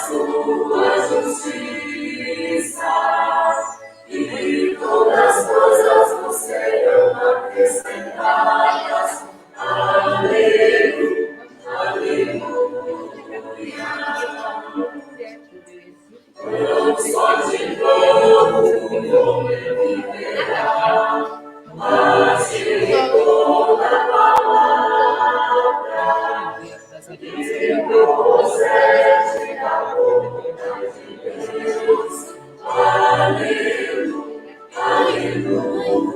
sua justiça, e todas as coisas nos serão acrescentadas. Aleluia, aleluia. Não só de novo o homem viverá, mas de toda palavra que procede da boca de Deus. Aleluia, aleluia.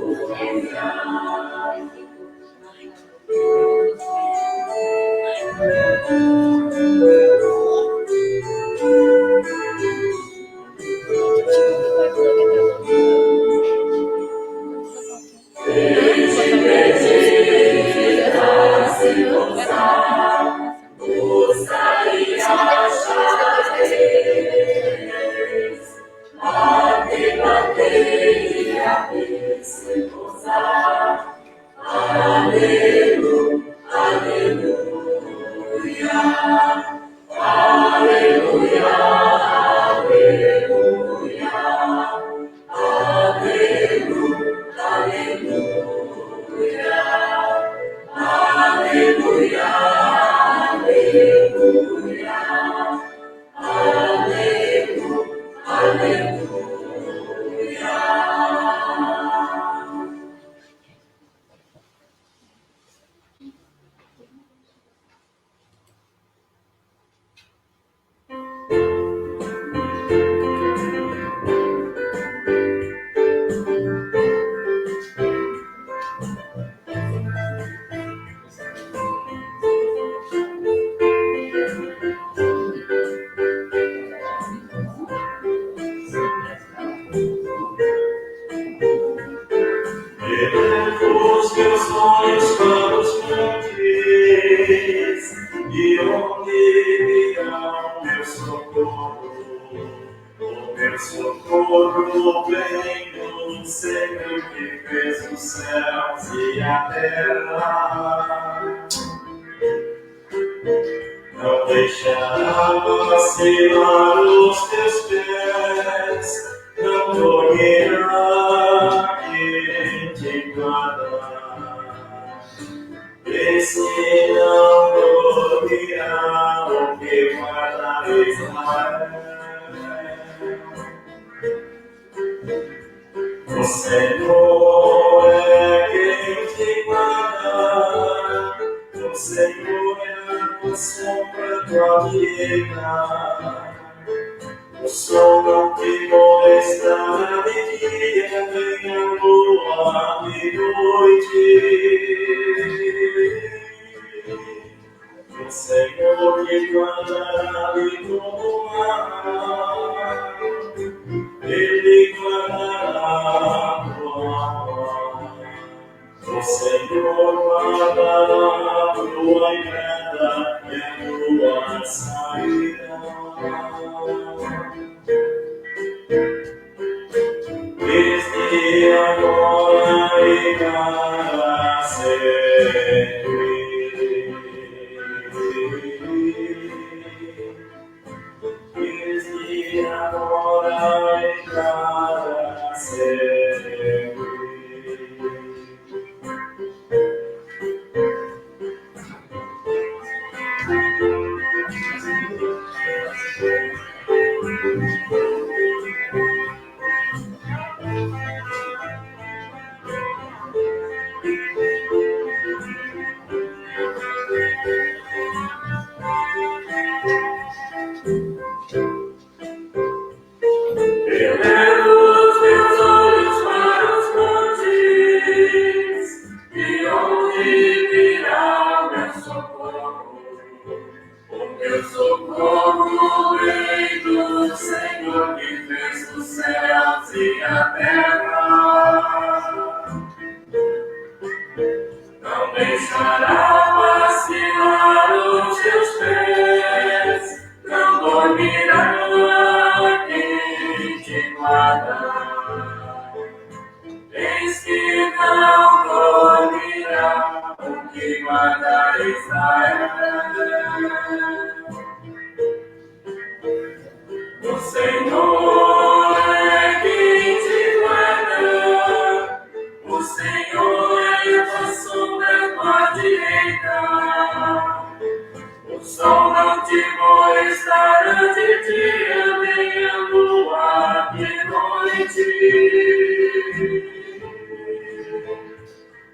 O sol não te molestará de dia, nem a lua de noite.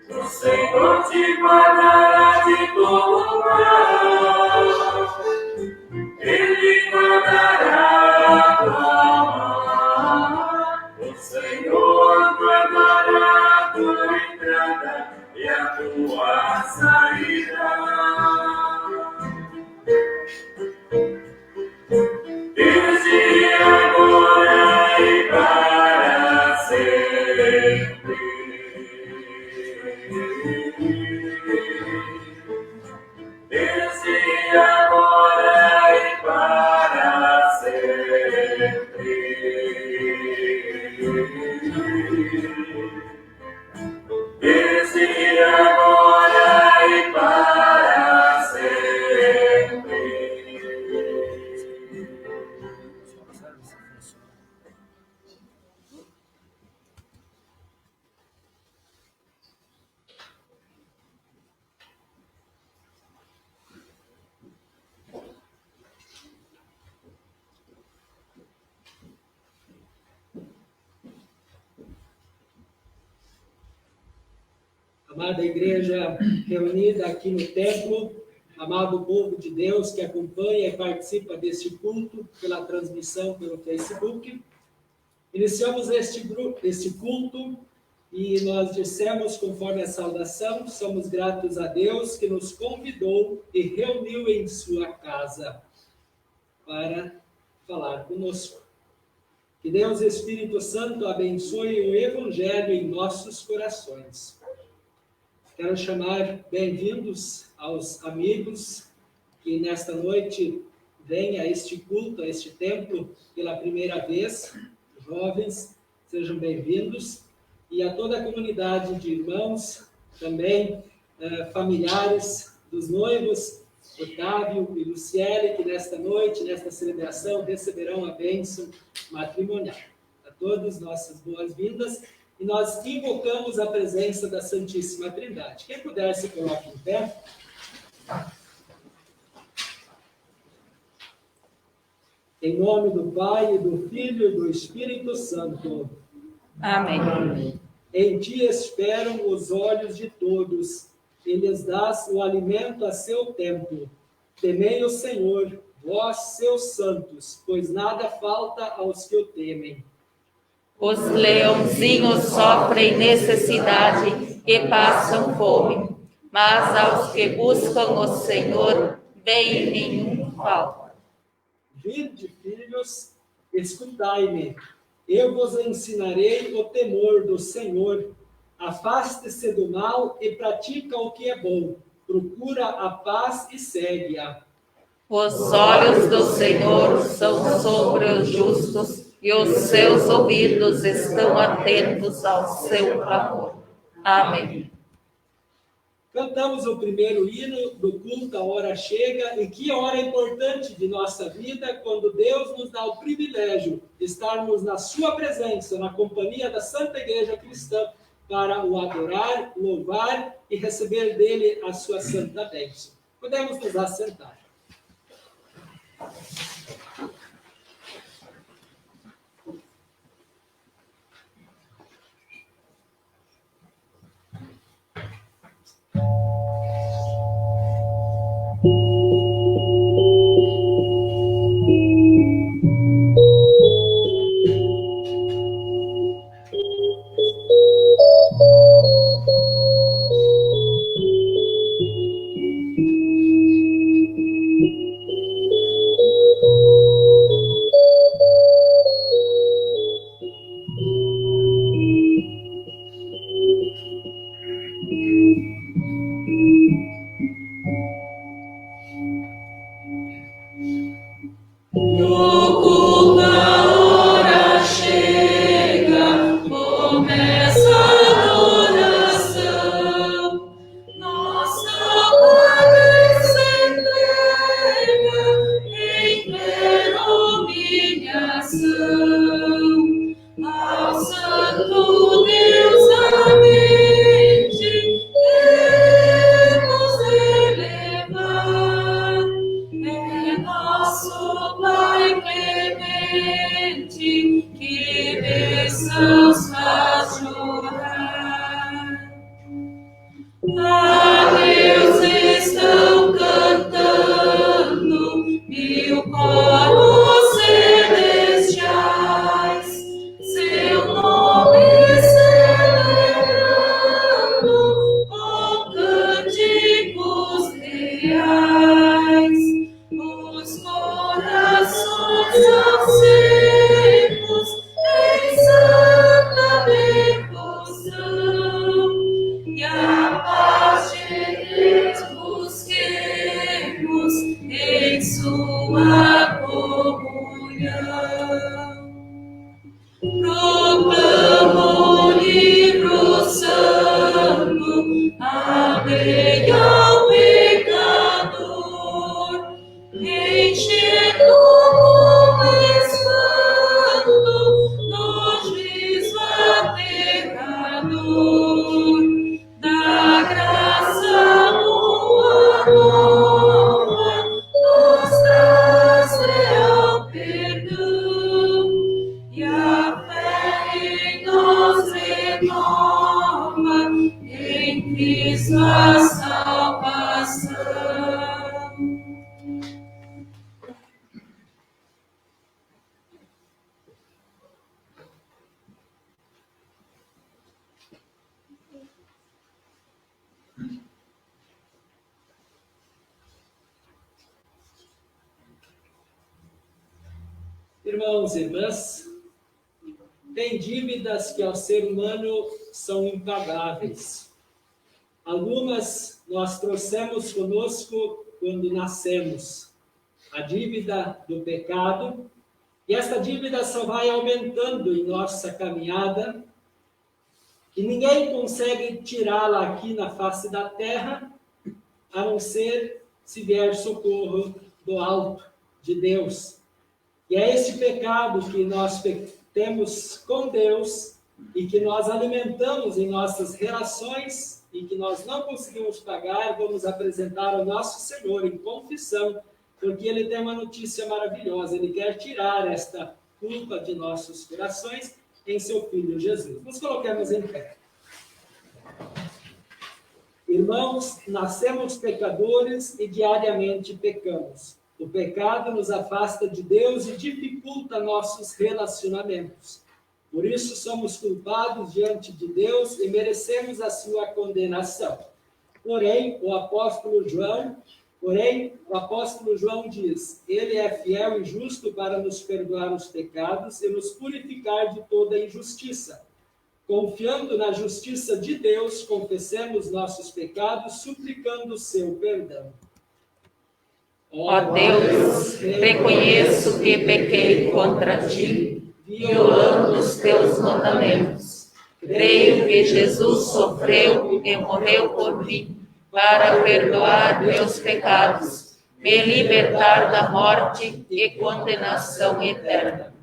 O Senhor te guardará de todo mal. Ele guardará a tua mão. O Senhor guardará a tua entrada e a tua saída. Desde agora e para sempre. Desde agora e para sempre. Desde agora e para sempre. Amada igreja reunida aqui no templo, amado povo de Deus que acompanha e participa deste culto pela transmissão pelo Facebook, iniciamos este culto e nós dissemos, conforme a saudação, somos gratos a Deus que nos convidou e reuniu em sua casa para falar conosco. Que Deus Espírito Santo abençoe o Evangelho em nossos corações. Quero chamar bem-vindos aos amigos que nesta noite vêm a este culto, a este templo pela primeira vez. Jovens, sejam bem-vindos. E a toda a comunidade de irmãos, também familiares dos noivos, Otávio e Luciele, que nesta noite, nesta celebração, receberão a bênção matrimonial. A todos nossas boas-vindas. E nós invocamos a presença da Santíssima Trindade. Quem puder, se coloque em pé. Em nome do Pai, do Filho e do Espírito Santo. Amém. Amém. Em ti esperam os olhos de todos, e lhes dás o alimento a seu tempo. Temei o Senhor, vós, seus santos, pois nada falta aos que o temem. Os leãozinhos sofrem necessidade e passam fome, mas aos que buscam o Senhor, bem nenhum falta. Vinde, filhos, escutai-me. Eu vos ensinarei o temor do Senhor. Afaste-se do mal e pratica o que é bom. Procura a paz e segue-a. Os olhos do Senhor são sobre os justos, e os seus ouvidos estão atentos ao seu clamor. Amém. Cantamos o primeiro hino do culto, a hora chega, e que hora importante de nossa vida, quando Deus nos dá o privilégio de estarmos na sua presença, na companhia da Santa Igreja Cristã, para o adorar, louvar e receber dele a sua santa bênção. Podemos nos assentar. exalcemos em santa devoção e a paz de Deus busquemos em sua comunhão. Proclamo o livro santo, a lei ao pecador, enchendo o espanto no juízo aterrador, da graça boa nova, nos traz real perdão, e a fé em nós renova, em Cristo a salvação. Irmãos e irmãs, tem dívidas que ao ser humano são impagáveis. Algumas nós trouxemos conosco quando nascemos. A dívida do pecado, e essa dívida só vai aumentando em nossa caminhada, e ninguém consegue tirá-la aqui na face da terra, a não ser se vier socorro do alto, de Deus. E é esse pecado que nós temos com Deus e que nós alimentamos em nossas relações e que nós não conseguimos pagar, vamos apresentar ao nosso Senhor em confissão, porque Ele tem uma notícia maravilhosa. Ele quer tirar esta culpa de nossos corações em seu Filho Jesus. Nos coloquemos em pé. Irmãos, nascemos pecadores e diariamente pecamos. O pecado nos afasta de Deus e dificulta nossos relacionamentos. Por isso somos culpados diante de Deus e merecemos a sua condenação. Porém, o apóstolo João diz: Ele é fiel e justo para nos perdoar os pecados e nos purificar de toda injustiça. Confiando na justiça de Deus, confessemos nossos pecados, suplicando o seu perdão. Ó Deus, reconheço que pequei contra ti, violando os teus mandamentos. Creio que Jesus sofreu e morreu por mim, para perdoar meus pecados, me libertar da morte e condenação eterna.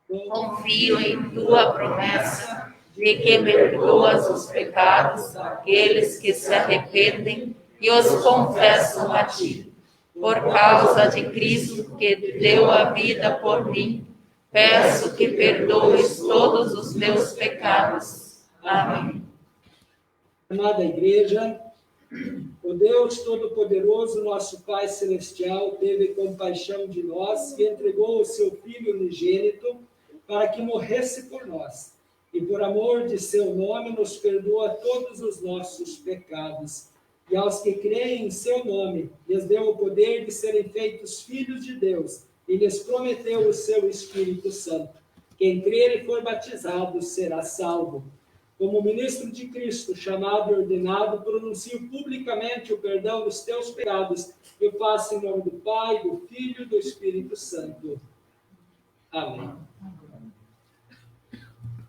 Confio em tua promessa de que me perdoas os pecados daqueles que se arrependem e os confessam a ti. Por causa de Cristo que deu a vida por mim, peço que perdoes todos os meus pecados. Amém. Amada Igreja, o Deus Todo-Poderoso, nosso Pai Celestial, teve compaixão de nós e entregou o seu Filho unigênito para que morresse por nós. E por amor de seu nome nos perdoa todos os nossos pecados. E aos que creem em seu nome, lhes deu o poder de serem feitos filhos de Deus, e lhes prometeu o seu Espírito Santo. Quem crer e for batizado será salvo. Como ministro de Cristo, chamado e ordenado, pronuncio publicamente o perdão dos teus pecados. Eu faço em nome do Pai, do Filho e do Espírito Santo. Amém.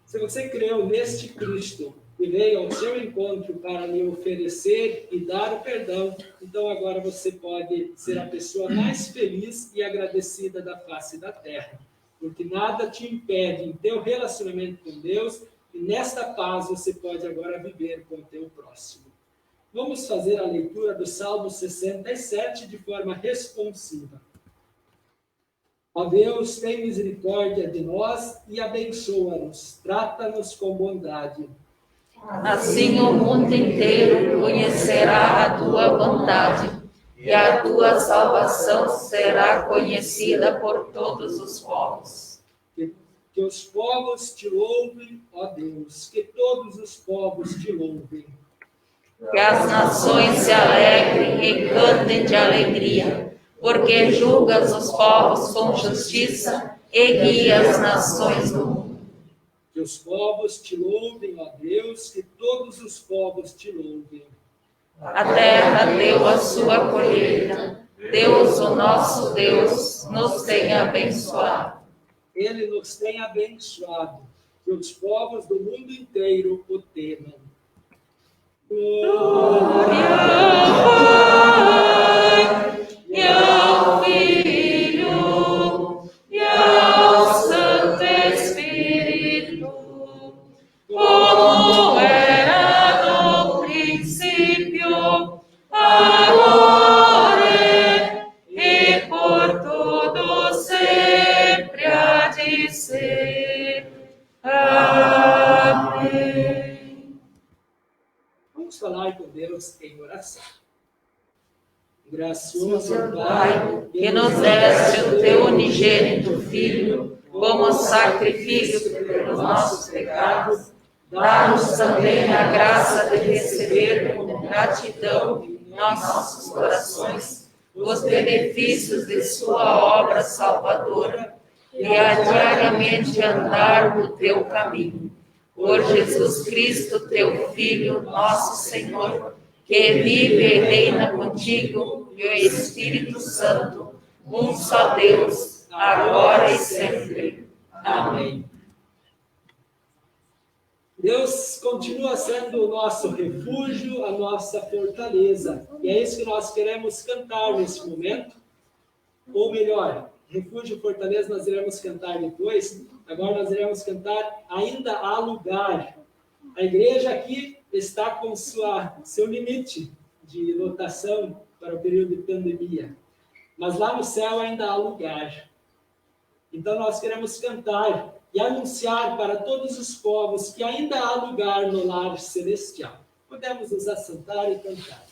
Se você creu neste Cristo e veio ao seu encontro para lhe oferecer e dar o perdão, então agora você pode ser a pessoa mais feliz e agradecida da face da terra, porque nada te impede em teu relacionamento com Deus, e nesta paz você pode agora viver com o teu próximo. Vamos fazer a leitura do Salmo 67 de forma responsiva. Ó Deus, tem misericórdia de nós e abençoa-nos, trata-nos com bondade. Assim o mundo inteiro conhecerá a tua bondade, e a tua salvação será conhecida por todos os povos. Que os povos te louvem, ó Deus, que todos os povos te louvem. Que as nações se alegrem e cantem de alegria, porque julgas os povos com justiça e guias as nações do mundo. Que os povos te louvem, ó Deus, que todos os povos te louvem. A terra deu a sua colheita. Deus, o nosso Deus, nos tem abençoado. Ele nos tem abençoado, que os povos do mundo inteiro o temam. Glória ao Pai, e ao Filho, e ao Santo Espírito, como era no princípio, agora e por todo sempre há de ser. Amém. Vamos falar com Deus em oração. Gracioso Pai, que nos deste o teu unigênito Filho, como sacrifício pelos nossos pecados, dá-nos também a graça de receber com gratidão em nossos corações os benefícios de sua obra salvadora e a diariamente andar no teu caminho. Por Jesus Cristo, teu Filho, nosso Senhor, que vive e reina contigo e o Espírito Santo, um só Deus, agora e sempre. Amém. Deus continua sendo o nosso refúgio, a nossa fortaleza. E é isso que nós queremos cantar nesse momento. Ou melhor, refúgio e fortaleza nós iremos cantar depois. Agora nós iremos cantar Ainda há lugar. A igreja aqui está com seu limite de lotação para o período de pandemia. Mas lá no céu ainda há lugar. Então nós queremos cantar e anunciar para todos os povos que ainda há lugar no lar celestial. Podemos nos assentar e cantar.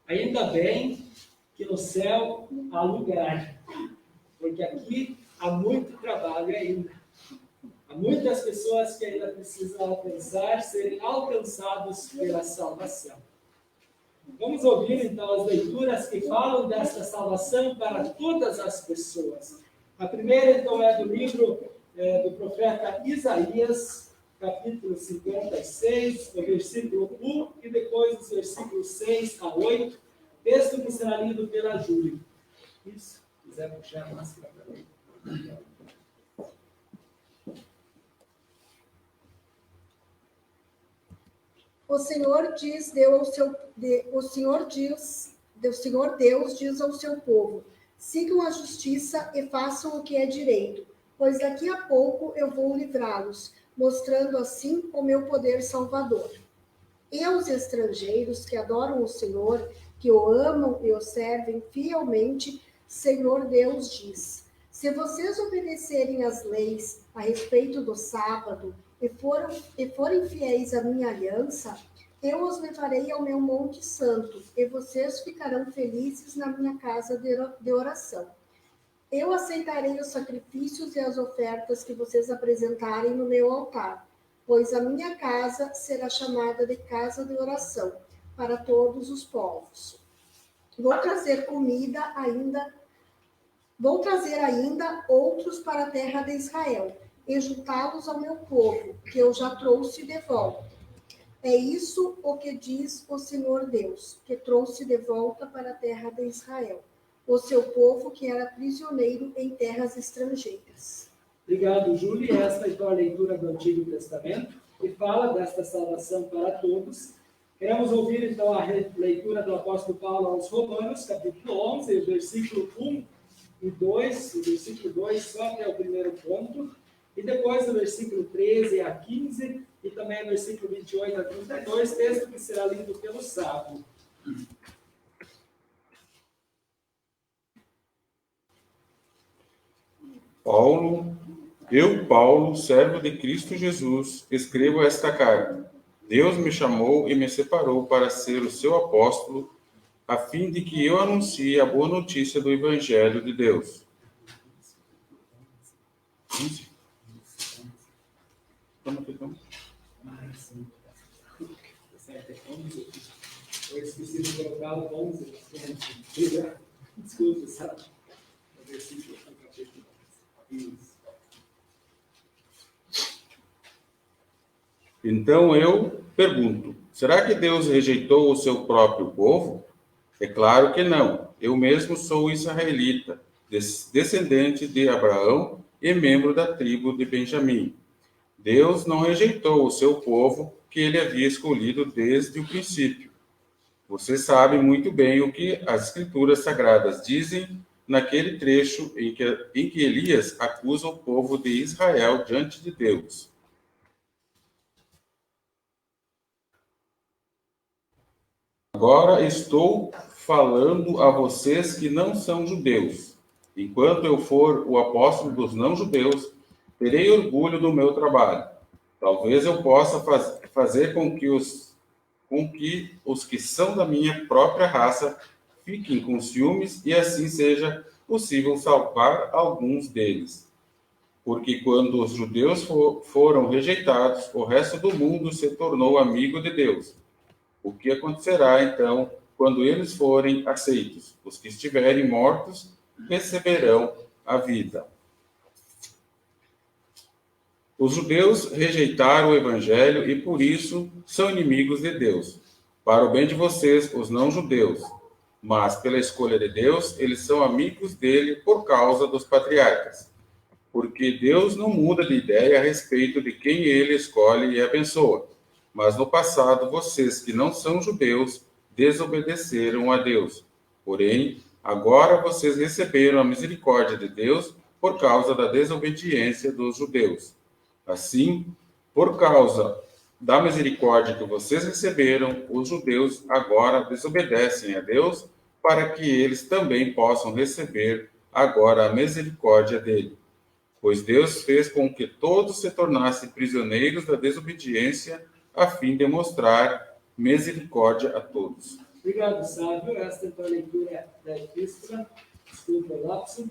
Ainda bem que no céu há lugar, porque aqui há muito trabalho ainda. Há muitas pessoas que ainda precisam alcançar, serem alcançados pela salvação. Vamos ouvir então as leituras que falam desta salvação para todas as pessoas. A primeira então é do livro do profeta Isaías, capítulo 56, o versículo 1 e depois os versículos 6 a 8, texto que será lido pela Júlia. Isso, se quiser puxar a máscara para mim. O Senhor Deus diz ao seu povo: sigam a justiça e façam o que é direito, pois daqui a pouco eu vou livrá-los, mostrando assim o meu poder salvador. E aos estrangeiros que adoram o Senhor, que o amam e o servem fielmente, Senhor Deus diz: se vocês obedecerem às leis a respeito do sábado e forem fiéis à minha aliança, eu os levarei ao meu monte santo, e vocês ficarão felizes na minha casa de oração. Eu aceitarei os sacrifícios e as ofertas que vocês apresentarem no meu altar, pois a minha casa será chamada de casa de oração para todos os povos. Vou trazer ainda outros para a terra de Israel, e juntá-los ao meu povo, que eu já trouxe de volta. É isso o que diz o Senhor Deus, que trouxe de volta para a terra de Israel, o seu povo que era prisioneiro em terras estrangeiras. Obrigado, Júlia. Esta então é a leitura do Antigo Testamento, que fala desta salvação para todos. Queremos ouvir então a leitura do apóstolo Paulo aos Romanos, capítulo 11, versículo 1 e 2, o versículo 2 só até o primeiro ponto, e depois o versículo 13 a 15, e também o versículo 28 a 32, texto que será lido pelo sábio. Paulo, servo de Cristo Jesus, escrevo esta carta. Deus me chamou e me separou para ser o seu apóstolo, a fim de que eu anuncie a boa notícia do Evangelho de Deus. Eu esqueci de colocar o 11. Desculpa, sabe? O versículo do capítulo 11. Isso. Então eu pergunto, será que Deus rejeitou o seu próprio povo? É claro que não. Eu mesmo sou israelita, descendente de Abraão e membro da tribo de Benjamim. Deus não rejeitou o seu povo, que ele havia escolhido desde o princípio. Você sabe muito bem o que as Escrituras Sagradas dizem naquele trecho em que Elias acusa o povo de Israel diante de Deus. Agora estou falando a vocês que não são judeus. Enquanto eu for o apóstolo dos não-judeus, terei orgulho do meu trabalho. Talvez eu possa fazer com que os que são da minha própria raça fiquem com ciúmes e assim seja possível salvar alguns deles. Porque quando os judeus foram rejeitados, o resto do mundo se tornou amigo de Deus. O que acontecerá, então, quando eles forem aceitos? Os que estiverem mortos receberão a vida. Os judeus rejeitaram o Evangelho e, por isso, são inimigos de Deus. Para o bem de vocês, os não-judeus. Mas, pela escolha de Deus, eles são amigos dele por causa dos patriarcas. Porque Deus não muda de ideia a respeito de quem ele escolhe e abençoa. Mas no passado, vocês que não são judeus, desobedeceram a Deus. Porém, agora vocês receberam a misericórdia de Deus por causa da desobediência dos judeus. Assim, por causa da misericórdia que vocês receberam, os judeus agora desobedecem a Deus para que eles também possam receber agora a misericórdia dele. Pois Deus fez com que todos se tornassem prisioneiros da desobediência a fim de mostrar misericórdia a todos. Obrigado, Sávio. Esta então é a leitura da Epístola. Desculpa o lapso.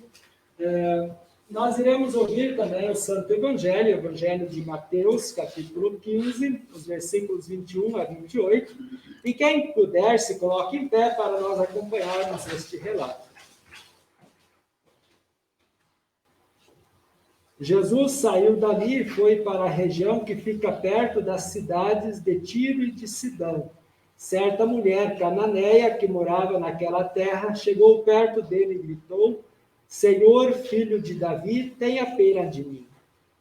Nós iremos ouvir também o Santo Evangelho, o Evangelho de Mateus, capítulo 15, os versículos 21 a 28. E quem puder, se coloque em pé para nós acompanharmos este relato. Jesus saiu dali e foi para a região que fica perto das cidades de Tiro e de Sidão. Certa mulher cananeia que morava naquela terra chegou perto dele e gritou: Senhor, filho de Davi, tenha pena de mim.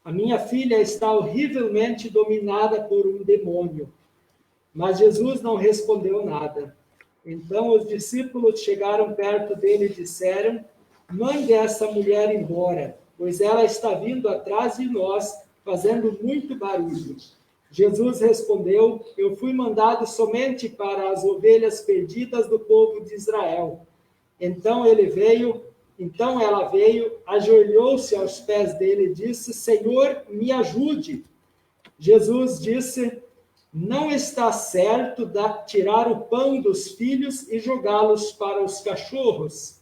A minha filha está horrivelmente dominada por um demônio. Mas Jesus não respondeu nada. Então os discípulos chegaram perto dele e disseram: Mande essa mulher embora, pois ela está vindo atrás de nós, fazendo muito barulho. Jesus respondeu: Eu fui mandado somente para as ovelhas perdidas do povo de Israel. Então ela veio, ajoelhou-se aos pés dele e disse: Senhor, me ajude. Jesus disse: Não está certo tirar o pão dos filhos e jogá-los para os cachorros.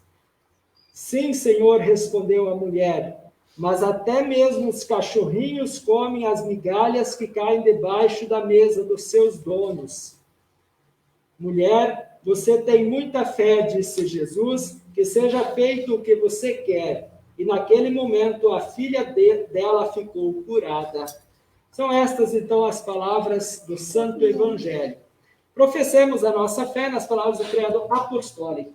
Sim, Senhor, respondeu a mulher, mas até mesmo os cachorrinhos comem as migalhas que caem debaixo da mesa dos seus donos. Mulher, você tem muita fé, disse Jesus, que seja feito o que você quer. E naquele momento a filha dela ficou curada. São estas, então, as palavras do Santo Evangelho. Professemos a nossa fé nas palavras do Credo Apostólico.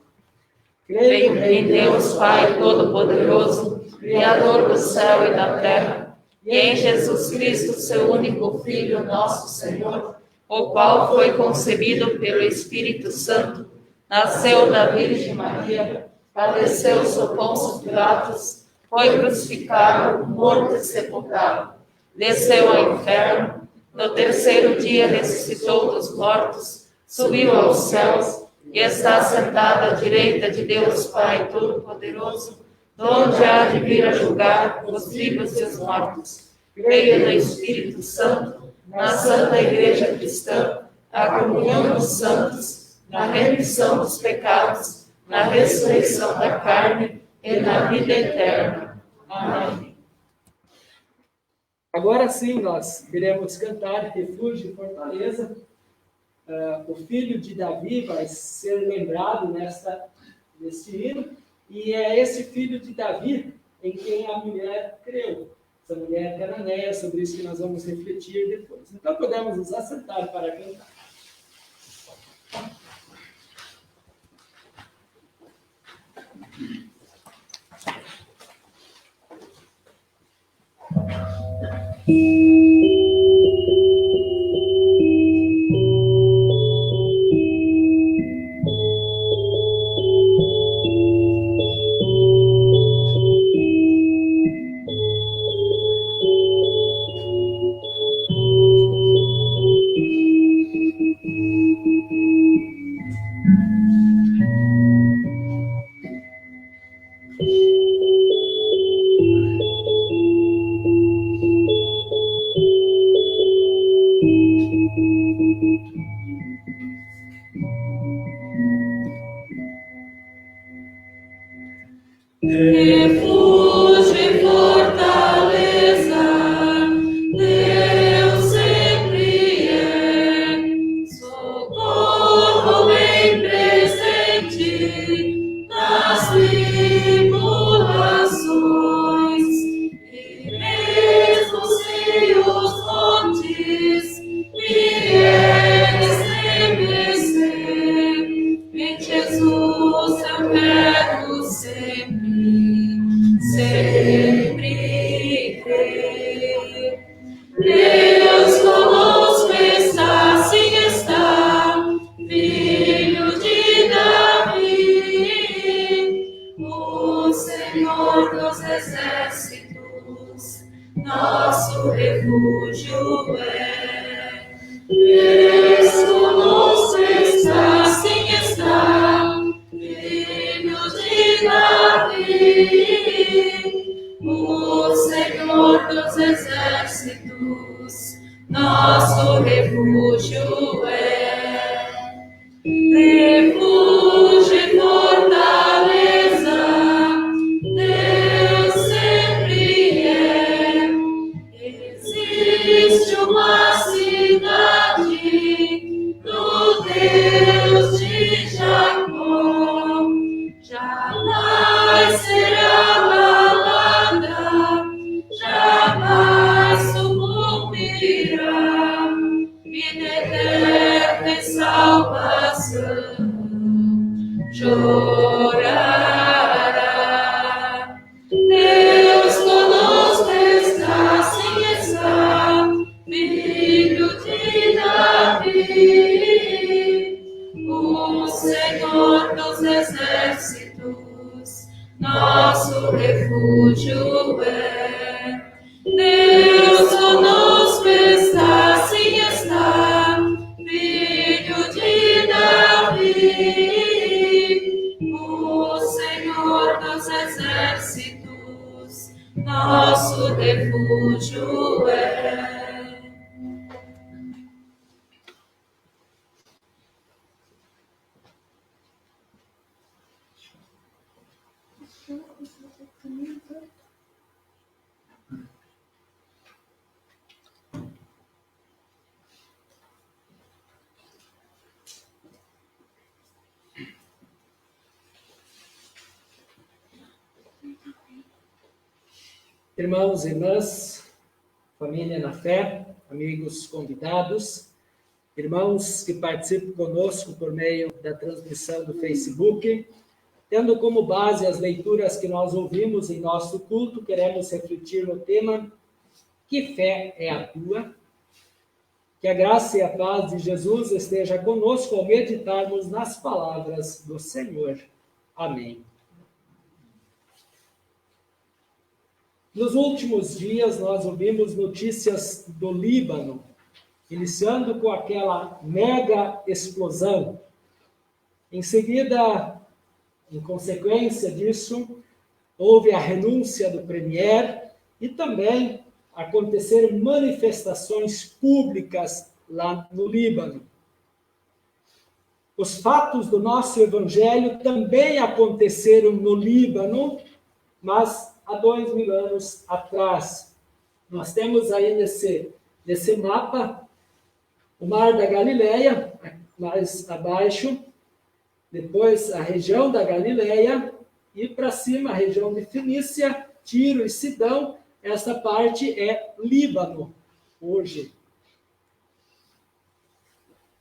Creio em Deus, Pai Todo-Poderoso, Criador do céu e da terra, e em Jesus Cristo, seu único Filho, nosso Senhor, o qual foi concebido pelo Espírito Santo, nasceu da Virgem Maria, padeceu sob Pôncio Pilatos, foi crucificado, morto e sepultado, desceu ao inferno, no terceiro dia ressuscitou dos mortos, subiu aos céus e está sentado à direita de Deus Pai Todo-Poderoso, donde há de vir a julgar os vivos e os mortos. Creio no Espírito Santo, na Santa Igreja Cristã, na comunhão dos santos, na remissão dos pecados, na ressurreição da carne e na vida eterna. Amém. Agora sim, nós iremos cantar Refúgio e Fortaleza. O filho de Davi vai ser lembrado neste hino, e é esse filho de Davi em quem a mulher creu. Essa mulher cananeia, sobre isso que nós vamos refletir depois. Então podemos nos assentar para cantar. Refúgio e fortaleza, Deus sempre é, socorro bem presente nas tribulações, e mesmo se os montes vierem estremecer, em Jesus eu quero sempre crer. Deus conosco está, assim está, Filho de Davi, o Senhor dos exércitos, nosso refúgio é. Deus conosco está, assim está, Filho de Davi, o Senhor dos exércitos, nosso refúgio é. nosso refúgio é. Deus conosco está, sim está, Filho de Davi, o Senhor dos exércitos, nosso refúgio é. Irmãos e irmãs, família na fé, amigos convidados, irmãos que participam conosco por meio da transmissão do Facebook, tendo como base as leituras que nós ouvimos em nosso culto, queremos refletir no tema: que fé é a tua? Que a graça e a paz de Jesus esteja conosco ao meditarmos nas palavras do Senhor. Amém. Nos últimos dias, nós ouvimos notícias do Líbano, iniciando com aquela mega explosão. Em seguida, em consequência disso, houve a renúncia do premier e também aconteceram manifestações públicas lá no Líbano. Os fatos do nosso evangelho também aconteceram no Líbano, mas há 2000 anos atrás. Nós temos aí nesse mapa o Mar da Galileia, mais abaixo, depois a região da Galileia, e para cima a região de Fenícia, Tiro e Sidão. Essa parte é Líbano, hoje.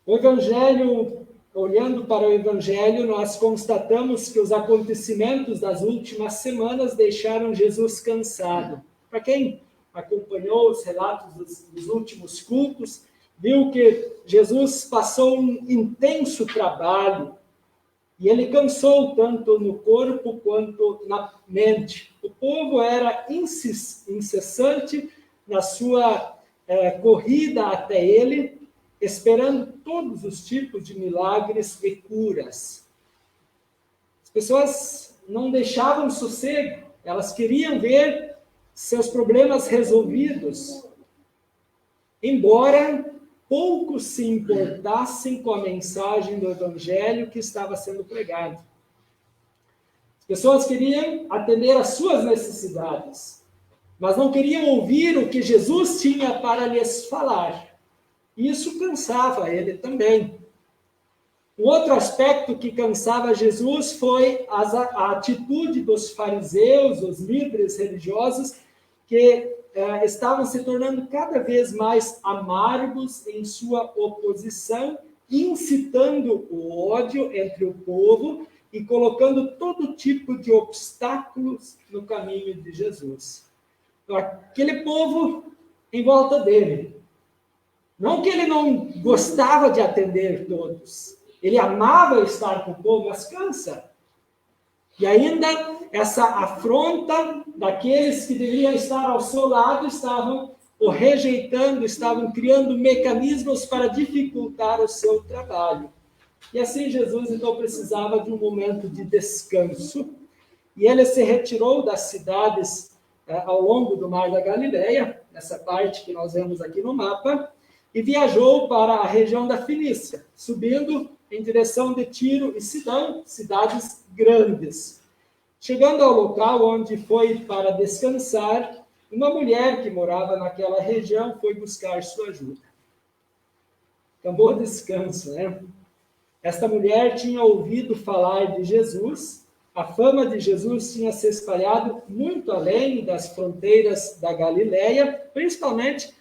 O Evangelho, olhando para o Evangelho, nós constatamos que os acontecimentos das últimas semanas deixaram Jesus cansado. Para quem acompanhou os relatos dos últimos cultos, viu que Jesus passou um intenso trabalho e ele cansou tanto no corpo quanto na mente. O povo era incessante na sua corrida até ele, esperando todos os tipos de milagres e curas. As pessoas não deixavam sossego, elas queriam ver seus problemas resolvidos, embora poucos se importassem com a mensagem do Evangelho que estava sendo pregado. As pessoas queriam atender às suas necessidades, mas não queriam ouvir o que Jesus tinha para lhes falar. Isso cansava ele também. Um outro aspecto que cansava Jesus foi a atitude dos fariseus, os líderes religiosos, que estavam se tornando cada vez mais amargos em sua oposição, incitando o ódio entre o povo e colocando todo tipo de obstáculos no caminho de Jesus. Então, aquele povo em volta dele. Não que ele não gostava de atender todos. Ele amava estar com o povo, mas cansa. E ainda essa afronta daqueles que deveriam estar ao seu lado estavam o rejeitando, estavam criando mecanismos para dificultar o seu trabalho. E assim Jesus então precisava de um momento de descanso. E ele se retirou das cidades ao longo do Mar da Galileia, essa parte que nós vemos aqui no mapa, e viajou para a região da Fenícia, subindo em direção de Tiro e Sidão, cidades grandes. Chegando ao local onde foi para descansar, uma mulher que morava naquela região foi buscar sua ajuda. Acabou o descanso, né? Esta mulher tinha ouvido falar de Jesus, a fama de Jesus tinha se espalhado muito além das fronteiras da Galileia, principalmente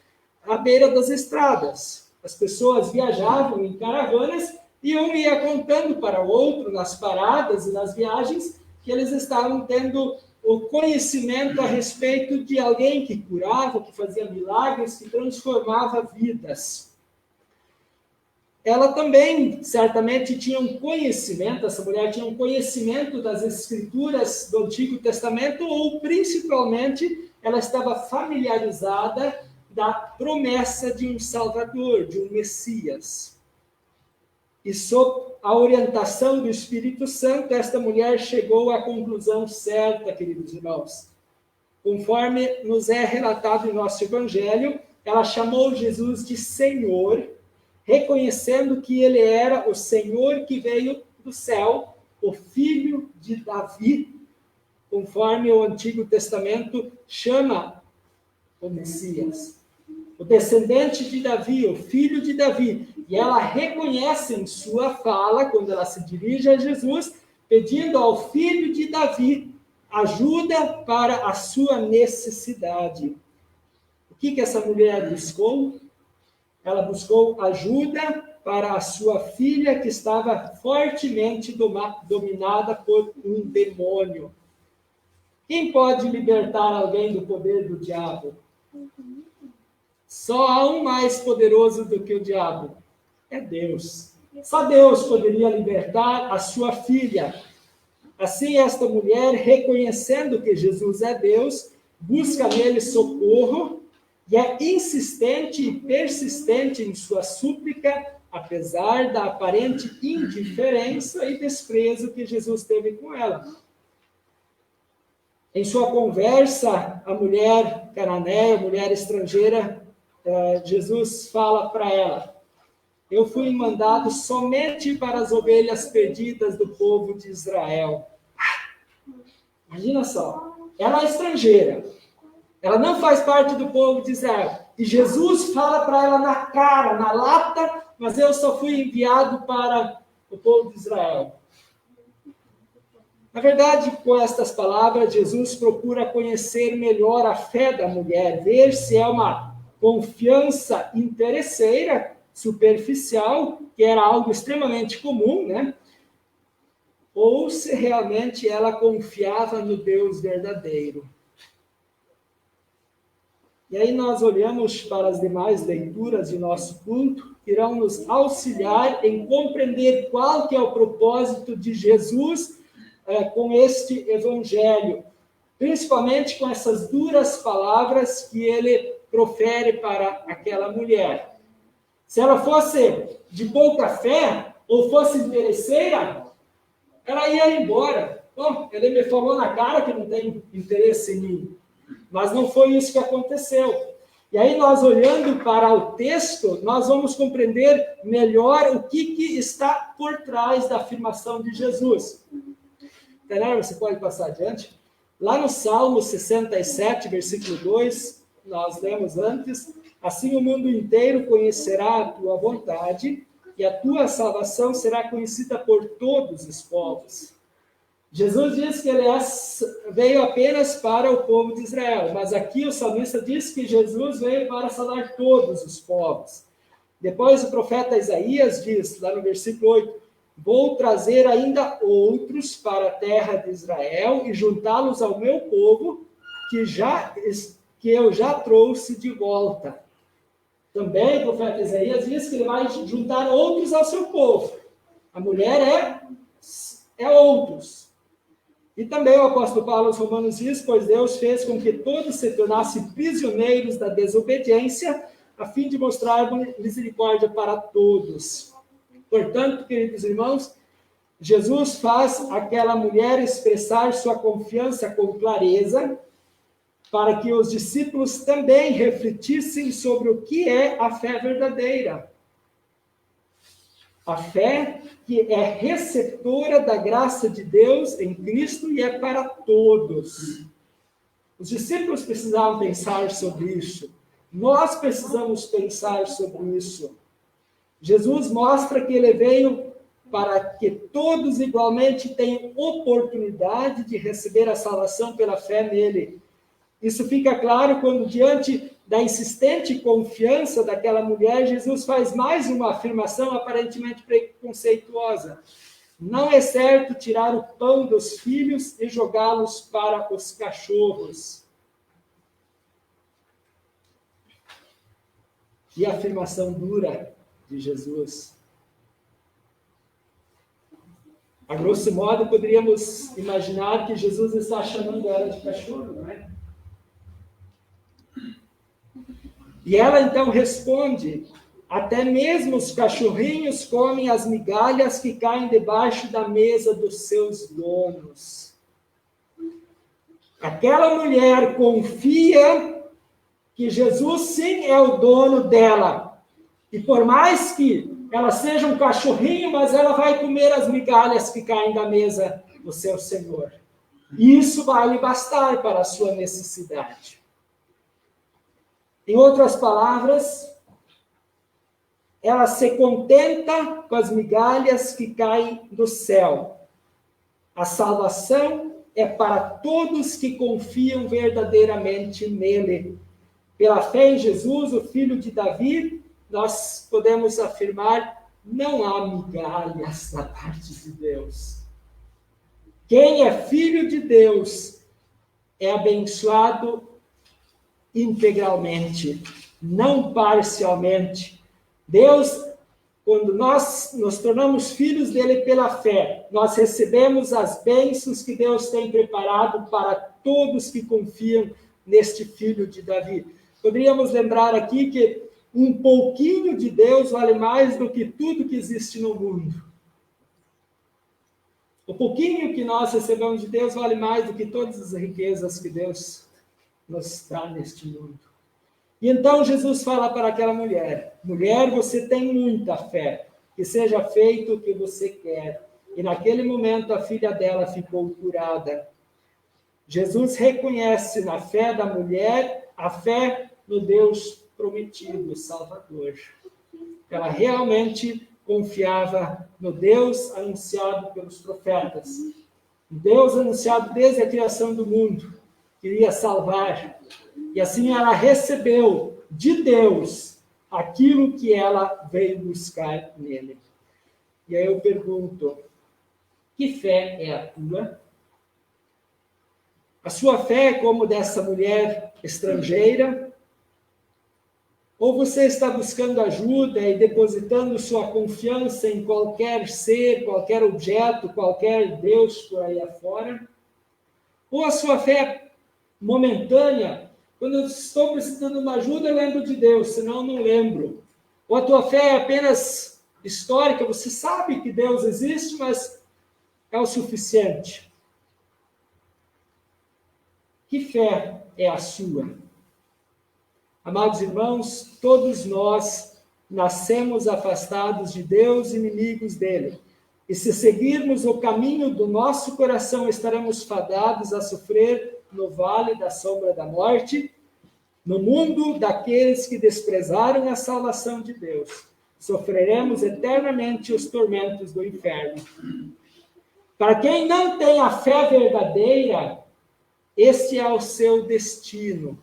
à beira das estradas. As pessoas viajavam em caravanas e um ia contando para o outro, nas paradas e nas viagens, que eles estavam tendo o conhecimento a respeito de alguém que curava, que fazia milagres, que transformava vidas. ela também certamente tinha um conhecimento, essa mulher tinha um conhecimento das escrituras do Antigo Testamento, ou principalmente ela estava familiarizada da promessa de um Salvador, de um Messias. E sob a orientação do Espírito Santo, esta mulher chegou à conclusão certa, queridos irmãos. Conforme nos é relatado em nosso Evangelho, ela chamou Jesus de Senhor, reconhecendo que ele era o Senhor que veio do céu, o Filho de Davi, conforme o Antigo Testamento chama o Messias. O descendente de Davi, o filho de Davi. E ela reconhece em sua fala, quando ela se dirige a Jesus, pedindo ao filho de Davi ajuda para a sua necessidade. O que essa mulher buscou? Ela buscou ajuda para a sua filha, que estava fortemente dominada por um demônio. Quem pode libertar alguém do poder do diabo? Só há um mais poderoso do que o diabo. É Deus. Só Deus poderia libertar a sua filha. Assim, esta mulher, reconhecendo que Jesus é Deus, busca nele socorro e é insistente e persistente em sua súplica, apesar da aparente indiferença e desprezo que Jesus teve com ela. Em sua conversa, a mulher cananeia, a mulher estrangeira, Jesus fala para ela: eu fui mandado somente para as ovelhas perdidas do povo de Israel. Imagina só, ela é estrangeira, ela não faz parte do povo de Israel. E Jesus fala para ela na cara, na lata, mas eu só fui enviado para o povo de Israel. Na verdade, com estas palavras, Jesus procura conhecer melhor a fé da mulher, ver se é uma confiança interesseira, superficial, que era algo extremamente comum, né? Ou se realmente ela confiava no Deus verdadeiro. E aí nós olhamos para as demais leituras de nosso culto, que irão nos auxiliar em compreender qual que é o propósito de Jesus com este evangelho, principalmente com essas duras palavras que ele profere para aquela mulher. Se ela fosse de pouca fé, ou fosse interesseira, ela ia embora. Bom, ele me falou na cara que não tem interesse em mim. Mas não foi isso que aconteceu. E aí nós, olhando para o texto, nós vamos compreender melhor o que está por trás da afirmação de Jesus. Galera, você pode passar adiante? Lá no Salmo 67, versículo 2, nós lemos antes: assim o mundo inteiro conhecerá a tua vontade, e a tua salvação será conhecida por todos os povos. Jesus diz que ele veio apenas para o povo de Israel, mas aqui o salmista diz que Jesus veio para salvar todos os povos. Depois o profeta Isaías diz, lá no versículo 8, vou trazer ainda outros para a terra de Israel e juntá-los ao meu povo, que eu já trouxe de volta. Também o profeta Isaías diz que ele vai juntar outros ao seu povo. A mulher é outros. E também o apóstolo Paulo aos Romanos diz, pois Deus fez com que todos se tornassem prisioneiros da desobediência, a fim de mostrar misericórdia para todos. Portanto, queridos irmãos, Jesus faz aquela mulher expressar sua confiança com clareza, para que os discípulos também refletissem sobre o que é a fé verdadeira. A fé que é receptora da graça de Deus em Cristo e é para todos. Os discípulos precisavam pensar sobre isso. Nós precisamos pensar sobre isso. Jesus mostra que ele veio para que todos igualmente tenham oportunidade de receber a salvação pela fé nele. Isso fica claro quando, diante da insistente confiança daquela mulher, Jesus faz mais uma afirmação aparentemente preconceituosa. Não é certo tirar o pão dos filhos e jogá-los para os cachorros. E a afirmação dura de Jesus. A grosso modo, poderíamos imaginar que Jesus está chamando ela de cachorro, não é? E ela então responde: até mesmo os cachorrinhos comem as migalhas que caem debaixo da mesa dos seus donos. Aquela mulher confia que Jesus sim é o dono dela. E por mais que ela seja um cachorrinho, mas ela vai comer as migalhas que caem da mesa do seu Senhor. Isso vai lhe bastar para a sua necessidade. Em outras palavras, ela se contenta com as migalhas que caem do céu. A salvação é para todos que confiam verdadeiramente nele. Pela fé em Jesus, o filho de Davi, nós podemos afirmar, não há migalhas da parte de Deus. Quem é filho de Deus é abençoado integralmente, não parcialmente. Deus, quando nós nos tornamos filhos dele pela fé, nós recebemos as bênçãos que Deus tem preparado para todos que confiam neste filho de Davi. Poderíamos lembrar aqui que um pouquinho de Deus vale mais do que tudo que existe no mundo. O pouquinho que nós recebemos de Deus vale mais do que todas as riquezas que Deus nos dá neste mundo. E então Jesus fala para aquela mulher: mulher, você tem muita fé, que seja feito o que você quer. E naquele momento a filha dela ficou curada. Jesus reconhece na fé da mulher a fé no Deus prometido, o Salvador. Ela realmente confiava no Deus anunciado pelos profetas. O Deus anunciado desde a criação do mundo, que iria salvar. E assim ela recebeu de Deus aquilo que ela veio buscar nele. E aí eu pergunto: que fé é a tua? A sua fé é como dessa mulher estrangeira? Ou você está buscando ajuda e depositando sua confiança em qualquer ser, qualquer objeto, qualquer Deus por aí afora? Ou a sua fé é momentânea? Quando eu estou precisando de uma ajuda, eu lembro de Deus, senão eu não lembro. Ou a tua fé é apenas histórica, você sabe que Deus existe, mas é o suficiente. Que fé é a sua? Amados irmãos, todos nós nascemos afastados de Deus, inimigos dele. E se seguirmos o caminho do nosso coração, estaremos fadados a sofrer no vale da sombra da morte, no mundo daqueles que desprezaram a salvação de Deus. Sofreremos eternamente os tormentos do inferno. Para quem não tem a fé verdadeira, este é o seu destino.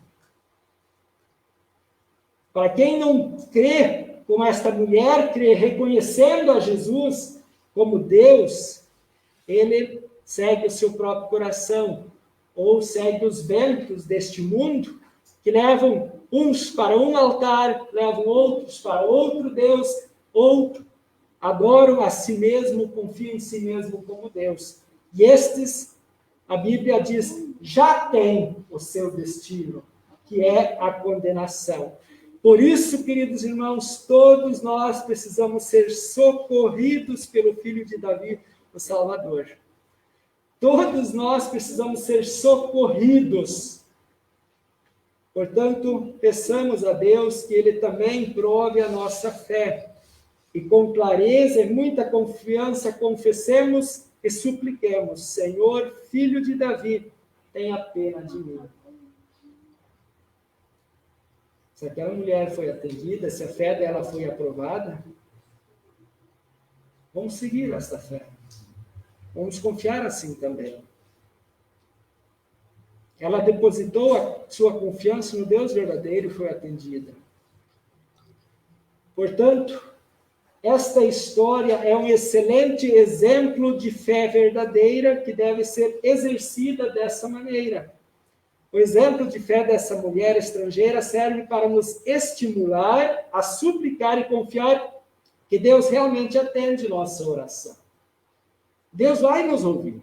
Para quem não crê, como esta mulher crê, reconhecendo a Jesus como Deus, ele segue o seu próprio coração, ou segue os ventos deste mundo, que levam uns para um altar, levam outros para outro Deus, ou adoram a si mesmo, confiam em si mesmo como Deus. E estes, a Bíblia diz, já têm o seu destino, que é a condenação. Por isso, queridos irmãos, todos nós precisamos ser socorridos pelo Filho de Davi, o Salvador. Todos nós precisamos ser socorridos. Portanto, peçamos a Deus que Ele também prove a nossa fé. E com clareza e muita confiança confessemos e supliquemos: Senhor, Filho de Davi, tenha pena de mim. Se aquela mulher foi atendida, se a fé dela foi aprovada, vamos seguir essa fé. Vamos confiar assim também. Ela depositou a sua confiança no Deus verdadeiro e foi atendida. Portanto, esta história é um excelente exemplo de fé verdadeira que deve ser exercida dessa maneira. O exemplo de fé dessa mulher estrangeira serve para nos estimular a suplicar e confiar que Deus realmente atende nossa oração. Deus vai nos ouvir.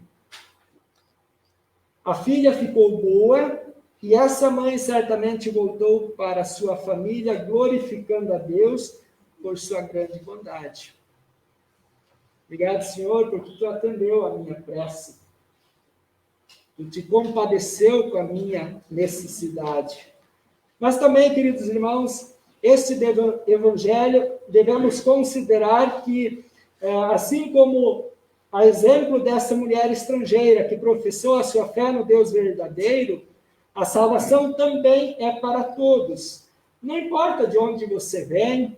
A filha ficou boa e essa mãe certamente voltou para sua família, glorificando a Deus por sua grande bondade. Obrigado, Senhor, porque tu atendeu a minha prece. Tu te compadeceu com a minha necessidade. Mas também, queridos irmãos, este evangelho devemos considerar que, assim como a exemplo dessa mulher estrangeira que professou a sua fé no Deus verdadeiro, a salvação também é para todos. Não importa de onde você vem,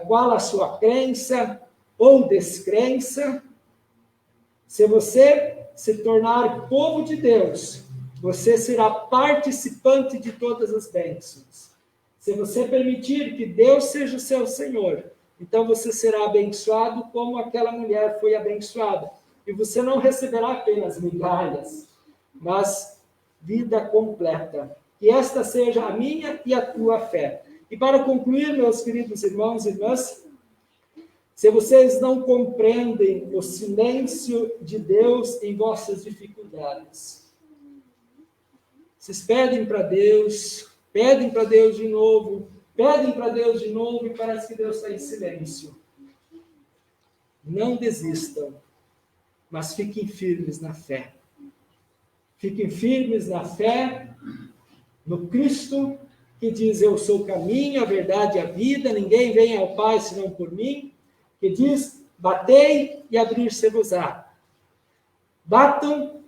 qual a sua crença ou descrença, se você se tornar povo de Deus, você será participante de todas as bênçãos. Se você permitir que Deus seja o seu Senhor, então você será abençoado como aquela mulher foi abençoada. E você não receberá apenas migalhas, mas vida completa. Que esta seja a minha e a tua fé. E para concluir, meus queridos irmãos e irmãs, se vocês não compreendem o silêncio de Deus em vossas dificuldades, vocês pedem para Deus de novo, e parece que Deus está em silêncio. Não desistam, mas fiquem firmes na fé. Fiquem firmes na fé no Cristo que diz: eu sou o caminho, a verdade e a vida, ninguém vem ao Pai senão por mim, que diz: batei e abrir-se-vos-á. Batam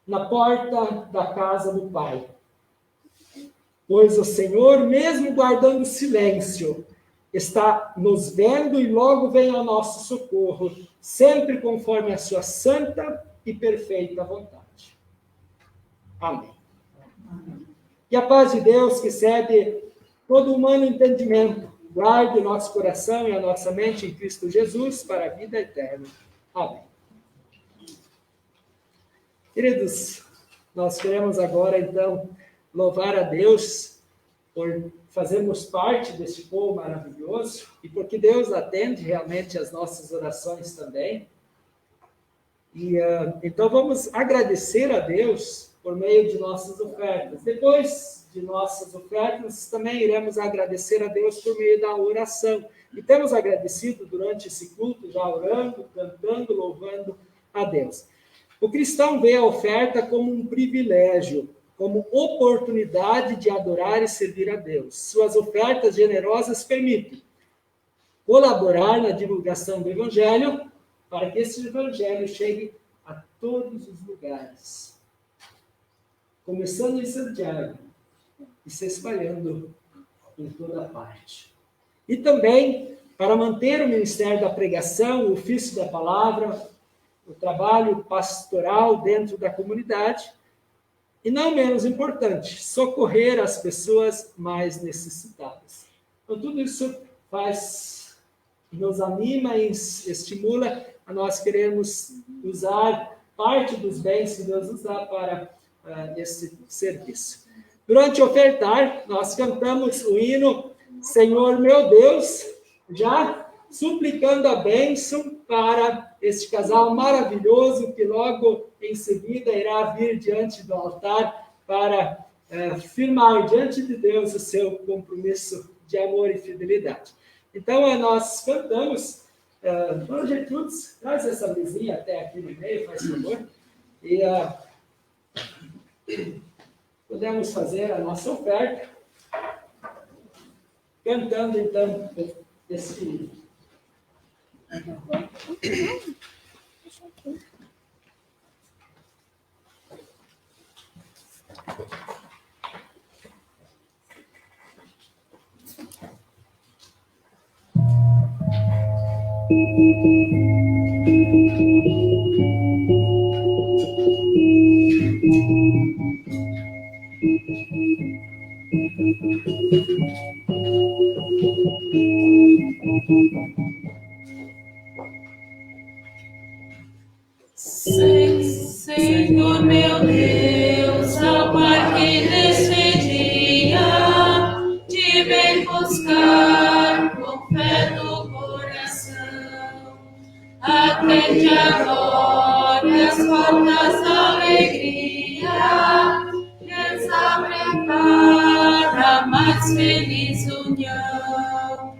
na porta da casa do Pai. Pois o Senhor, mesmo guardando silêncio, está nos vendo e logo vem ao nosso socorro, sempre conforme a sua santa e perfeita vontade. Amém. E a paz de Deus, que excede todo humano entendimento, guarde o nosso coração e a nossa mente em Cristo Jesus para a vida eterna. Amém. Queridos, nós queremos agora, então, louvar a Deus por fazermos parte deste povo maravilhoso e porque Deus atende realmente as nossas orações também. E então vamos agradecer a Deus por meio de nossas ofertas. Depois de nossas ofertas, também iremos agradecer a Deus por meio da oração. E temos agradecido durante esse culto, já orando, cantando, louvando a Deus. O cristão vê a oferta como um privilégio, como oportunidade de adorar e servir a Deus. Suas ofertas generosas permitem colaborar na divulgação do Evangelho, para que esse Evangelho chegue a todos os lugares. Começando em Santiago e se espalhando em toda parte. E também para manter o ministério da pregação, o ofício da palavra, o trabalho pastoral dentro da comunidade, e não menos importante, socorrer as pessoas mais necessitadas. Então, tudo isso nos anima e estimula a nós queremos usar parte dos bens que Deus nos dá para esse serviço. Durante o ofertar, nós cantamos o hino Senhor meu Deus, já suplicando a bênção para este casal maravilhoso que logo em seguida irá vir diante do altar para firmar diante de Deus o seu compromisso de amor e fidelidade. Então, nós cantamos. Dona Gertrudes, traz essa mesinha até aqui no meio, faz favor. E podemos fazer a nossa oferta, cantando, então, esse hino. Senhor meu Deus, ao Pai que descedia, te vem buscar com fé no coração, até acende a glória, as portas da alegria, lhes abre para a mais feliz união.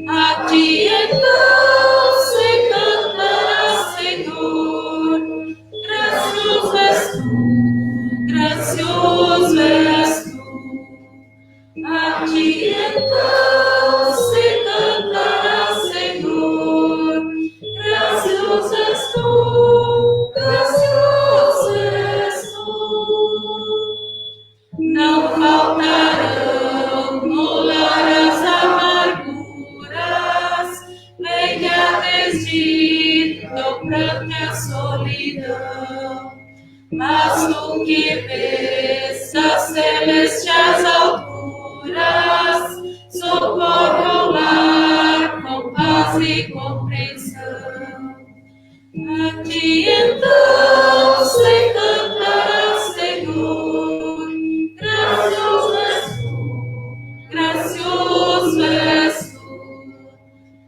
A ti então se cantará, Senhor, gracioso és tu, gracioso és tu. A ti então se cantará, Senhor, gracioso és tu, gracioso és tu. Não faltarão no lar as amarguras, lenha desdito, pranto e a solidão. Mas tu que vês as celestiais alturas, socorre ao lar com paz e compreensão. A ti então se cantará, Senhor, gracioso és tu, gracioso és tu.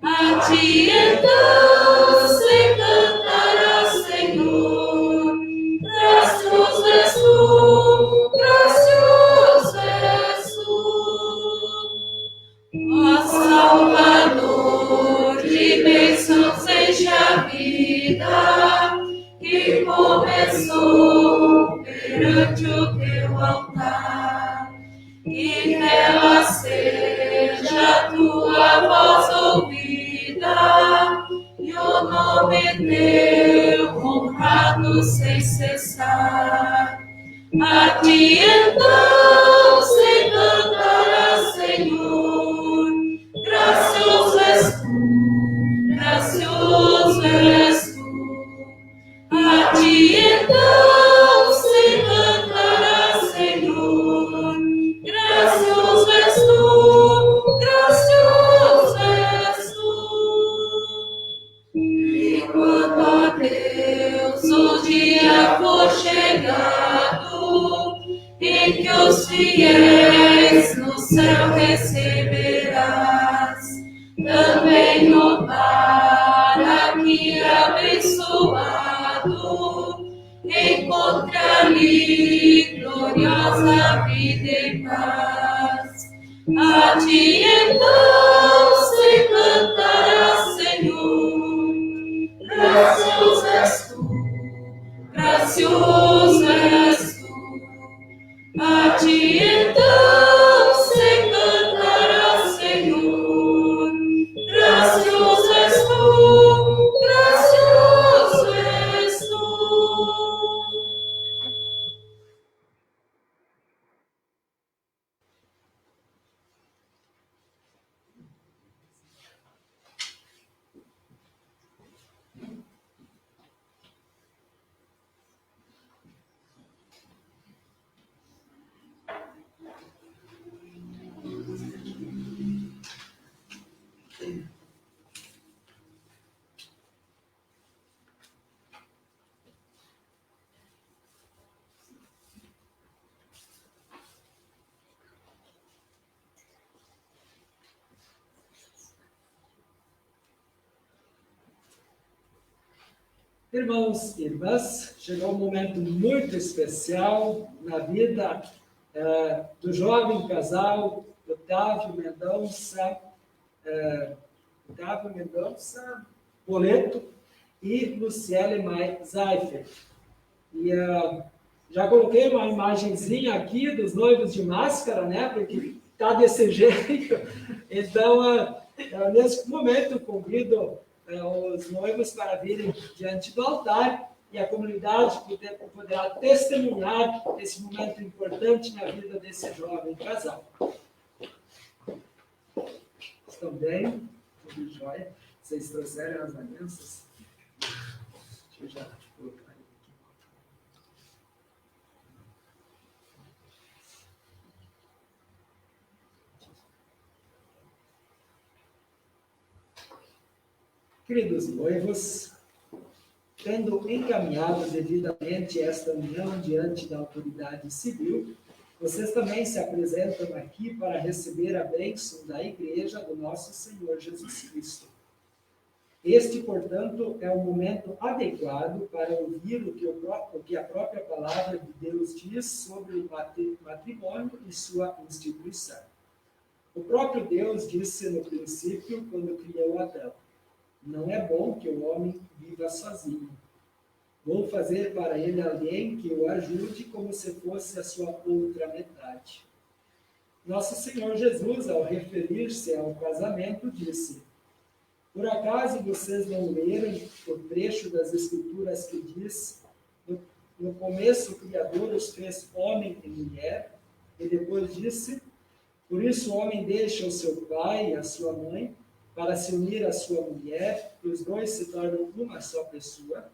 A ti então se cantará, Senhor, gracioso és tu, gracioso és tu. Ó Salvador, de bênçãos enche a vida, que começou perante o teu altar. Que nela seja a tua voz ouvida, e o nome teu honrado sem cessar. A ti então se cantará, Senhor, gracioso és tu, gracioso és tu. A ti então se cantará, Senhor, gracioso és tu, gracioso és tu. E quando a Deus o dia for chegado, em que os fiéis no céu receberás, também no lar aqui abençoado, encontre ali gloriosa vida e paz. A ti então se cantará, Senhor, gracioso és tu, gracioso és tu. A ti então se cantará, Senhor, gracioso és tu, gracioso és tu. Irmãos e irmãs, chegou um momento muito especial na vida do jovem casal Otávio Mendonça Boleto e Luciele Mai Zeifert. E já coloquei uma imagenzinha aqui dos noivos de máscara, né? Porque está desse jeito. Então, nesse momento, convido os noivos para virem diante do altar e a comunidade poderá testemunhar esse momento importante na vida desse jovem casal. Estão bem? Tudo jóia? Vocês trouxeram as alianças? Deixa eu já colocar aqui. Queridos noivos, tendo encaminhado devidamente esta união diante da autoridade civil, vocês também se apresentam aqui para receber a bênção da Igreja do nosso Senhor Jesus Cristo. Este, portanto, é o momento adequado para ouvir o que a própria palavra de Deus diz sobre o matrimônio e sua instituição. O próprio Deus disse no princípio, quando criou Adão: não é bom que o homem viva sozinho. Vou fazer para ele alguém que o ajude como se fosse a sua outra metade. Nosso Senhor Jesus, ao referir-se ao casamento, disse: por acaso vocês não leram o trecho das Escrituras que diz: no começo o Criador os fez homem e mulher, e depois disse: por isso o homem deixa o seu pai e a sua mãe para se unir à sua mulher, e os dois se tornam uma só pessoa.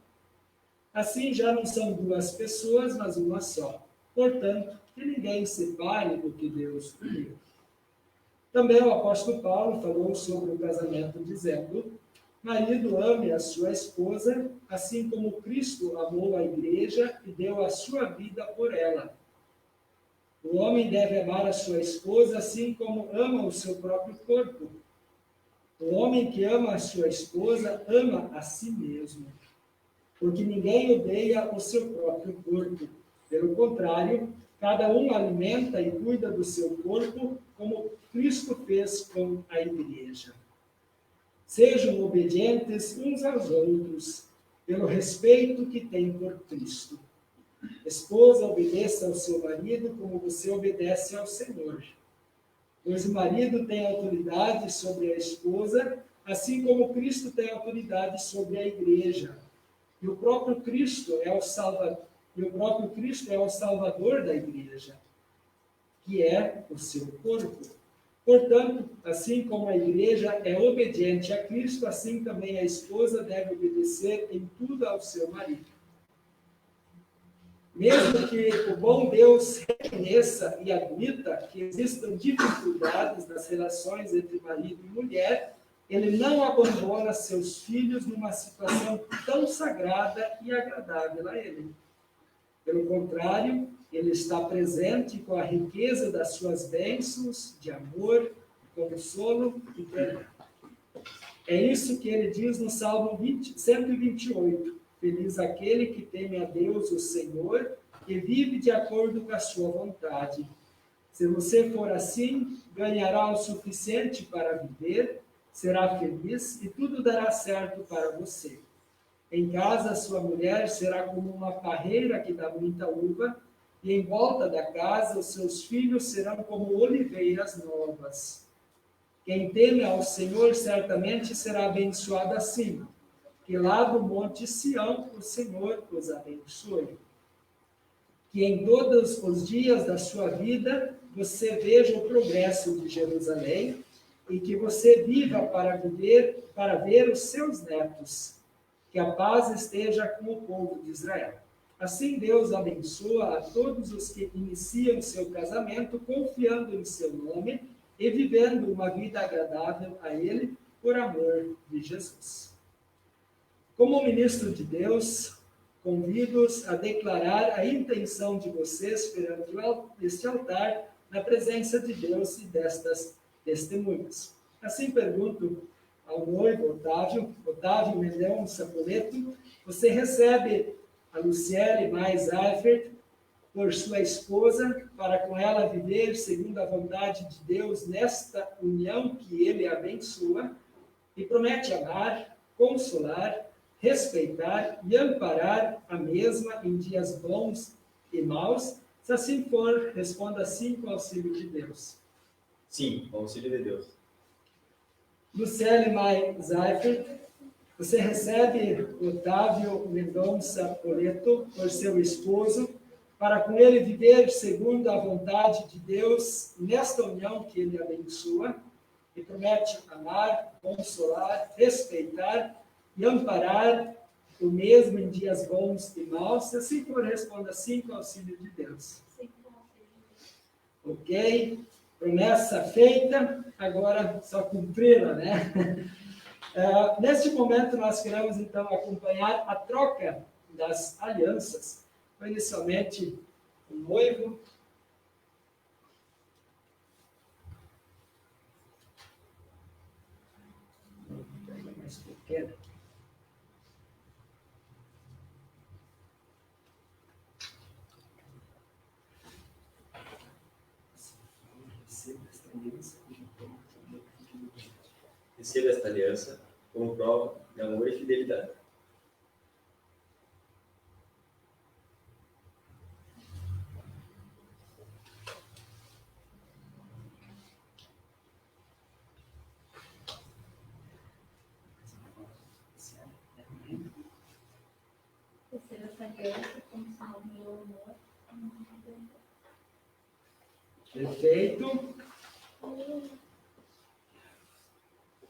Assim já não são duas pessoas, mas uma só. Portanto, que ninguém separe do que Deus uniu. Também o apóstolo Paulo falou sobre o casamento, dizendo: marido, ame a sua esposa, assim como Cristo amou a igreja e deu a sua vida por ela. O homem deve amar a sua esposa assim como ama o seu próprio corpo. O homem que ama a sua esposa ama a si mesmo, porque ninguém odeia o seu próprio corpo. Pelo contrário, cada um alimenta e cuida do seu corpo, como Cristo fez com a igreja. Sejam obedientes uns aos outros, pelo respeito que têm por Cristo. Esposa, obedeça ao seu marido como você obedece ao Senhor. Pois o marido tem autoridade sobre a esposa, assim como Cristo tem autoridade sobre a igreja. E o próprio Cristo é o Salvador da igreja, que é o seu corpo. Portanto, assim como a igreja é obediente a Cristo, assim também a esposa deve obedecer em tudo ao seu marido. Mesmo que o bom Deus reconheça e admita que existam dificuldades nas relações entre marido e mulher, ele não abandona seus filhos numa situação tão sagrada e agradável a ele. Pelo contrário, ele está presente com a riqueza das suas bênçãos de amor, consolo e perdão. É isso que ele diz no Salmo 128. Feliz aquele que teme a Deus, o Senhor, e vive de acordo com a sua vontade. Se você for assim, ganhará o suficiente para viver, será feliz e tudo dará certo para você. Em casa, sua mulher será como uma parreira que dá muita uva, e em volta da casa, os seus filhos serão como oliveiras novas. Quem teme ao Senhor certamente será abençoado assim. Que lá do monte Sião o Senhor os abençoe. Que em todos os dias da sua vida você veja o progresso de Jerusalém e que você viva para ver os seus netos. Que a paz esteja com o povo de Israel. Assim Deus abençoa a todos os que iniciam seu casamento confiando em seu nome e vivendo uma vida agradável a Ele por amor de Jesus. Como ministro de Deus, convido-os a declarar a intenção de vocês perante este altar, na presença de Deus e destas testemunhas. Assim pergunto ao noivo Otávio Mendonça Poleto: você recebe a Luciele mais Eifert por sua esposa, para com ela viver segundo a vontade de Deus nesta união que ele abençoa, e promete amar, consolar, respeitar e amparar a mesma em dias bons e maus? Se assim for, responda sim com o auxílio de Deus. Sim, com o auxílio de Deus. Luciele Mai Seifert, você recebe Otávio Mendonça Poleto por seu esposo, para com ele viver segundo a vontade de Deus nesta união que ele abençoa, e promete amar, consolar, respeitar e amparar o mesmo em dias bons e maus. Se assim for, responda sim com o auxílio de Deus. Sim, com o auxílio de Deus. Ok? Promessa feita, agora só cumpri-la, né? Neste momento, nós queremos, então, acompanhar a troca das alianças. Então, inicialmente, o noivo. Mais pequeno. Receba esta aliança como prova de amor e fidelidade. Receba essa aliança como sinal do meu amor. Perfeito.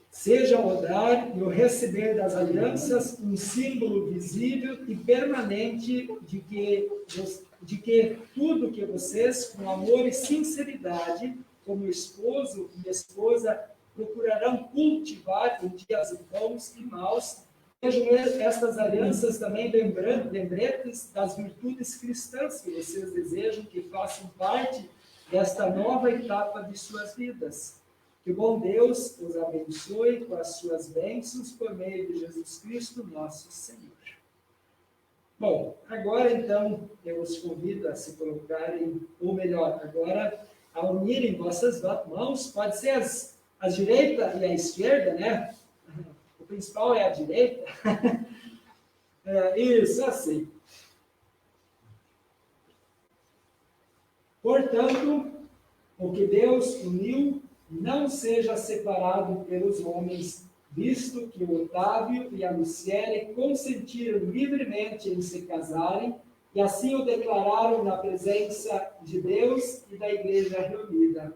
Seja o dar e o receber das alianças um símbolo visível e permanente de que tudo que vocês, com amor e sinceridade, como esposo e esposa, procurarão cultivar em dias bons e maus, sejam estas alianças também lembretes das virtudes cristãs que vocês desejam que façam parte desta nova etapa de suas vidas. Que o bom Deus os abençoe com as suas bênçãos por meio de Jesus Cristo, nosso Senhor. Bom, agora então eu os convido a se colocarem, ou melhor, agora a unirem vossas mãos, pode ser a direita e a esquerda, né? O principal é a direita. Isso, assim. Portanto, o que Deus uniu não seja separado pelos homens, visto que o Otávio e a Luciele consentiram livremente em se casarem, e assim o declararam na presença de Deus e da igreja reunida.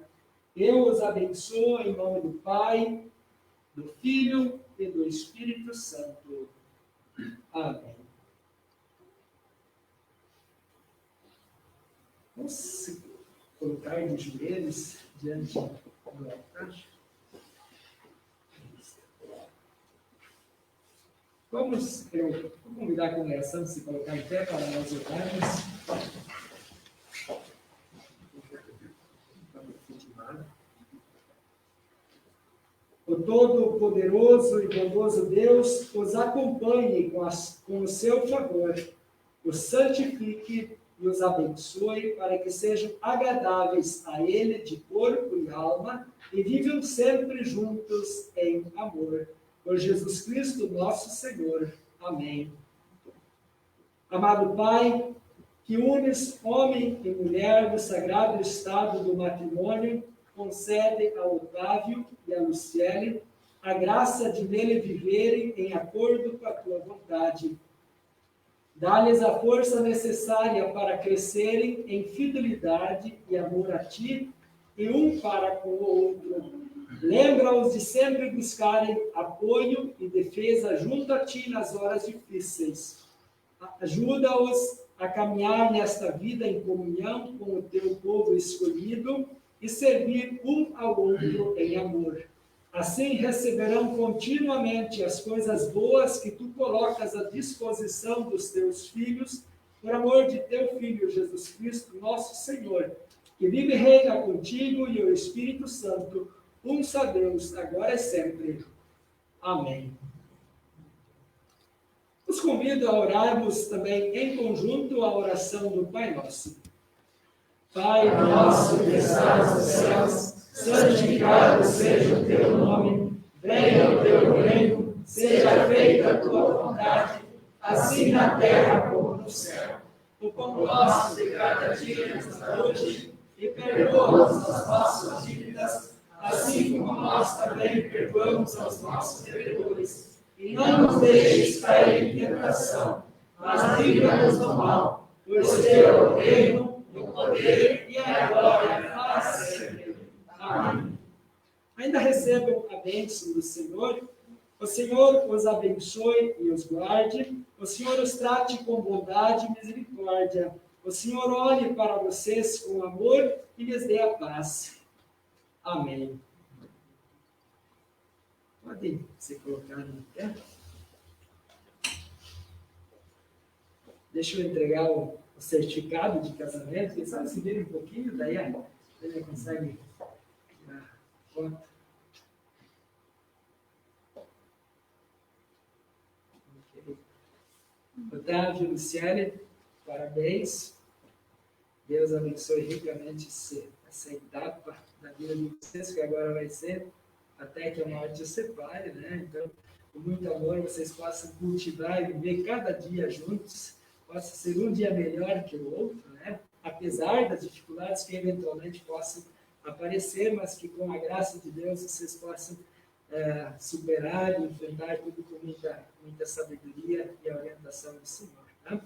Eu os abençoo em nome do Pai, do Filho e do Espírito Santo. Amém. Vamos se colocar de joelhos diante do altar. Eu vou convidar a congregação a se colocar em pé para nós orarmos. O Todo-Poderoso e bondoso Deus os acompanhe com o seu favor, os santifique e os abençoe para que sejam agradáveis a Ele de corpo e alma e vivam sempre juntos em amor. Por Jesus Cristo, nosso Senhor. Amém. Amado Pai, que unes homem e mulher no sagrado estado do matrimônio, concede a Otávio e a Luciele a graça de nele viverem em acordo com a tua vontade. Dá-lhes a força necessária para crescerem em fidelidade e amor a ti, e um para com o outro. Lembra-os de sempre buscarem apoio e defesa junto a ti nas horas difíceis. Ajuda-os a caminhar nesta vida em comunhão com o teu povo escolhido e servir um ao outro em amor. Assim receberão continuamente as coisas boas que tu colocas à disposição dos teus filhos, por amor de teu Filho Jesus Cristo, nosso Senhor, que vive e reina contigo e o Espírito Santo, um só Deus, agora e sempre. Amém. Os convido a orarmos também em conjunto a oração do Pai Nosso. Pai nosso que estás nos céus, santificado seja o teu nome, venha o teu reino, seja feita a tua vontade, assim na terra como no céu. O pão nosso de cada dia nos dá hoje, e perdoa-nos as nossas dívidas, assim como nós também perdoamos aos nossos devedores. E não nos deixes cair em tentação, mas livra-nos do mal, pois teu é o reino, o poder e a glória para sempre. Amém. Ainda recebam a bênção do Senhor. O Senhor os abençoe e os guarde. O Senhor os trate com bondade e misericórdia. O Senhor olhe para vocês com amor e lhes dê a paz. Amém. Podem se colocar no pé. Deixa eu entregar o certificado de casamento. Quem sabe se vira um pouquinho, daí a gente consegue tirar foto. Okay. Otávio e Luciele, parabéns. Deus abençoe ricamente essa etapa da vida de vocês, que agora vai ser até que a morte os separe, né? Então, com muito amor, vocês possam cultivar e viver cada dia juntos, possa ser um dia melhor que o outro, né? Apesar das dificuldades que eventualmente possam aparecer, mas que com a graça de Deus vocês possam superar e enfrentar tudo com muita sabedoria e a orientação do Senhor. Tá?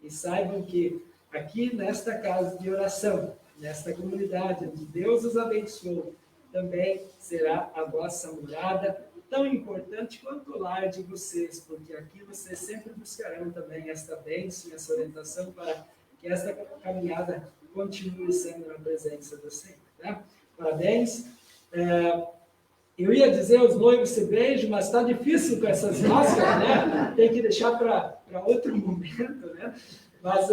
E saibam que aqui nesta casa de oração, nesta comunidade onde Deus os abençoou, também será a vossa morada, tão importante quanto o lar de vocês, porque aqui vocês sempre buscarão também esta bênção, essa orientação para que esta caminhada continue sendo na presença do Senhor. Tá? Parabéns. Eu ia dizer os noivos se beijam, mas está difícil com essas máscaras, né? Tem que deixar para outro momento, né? Mas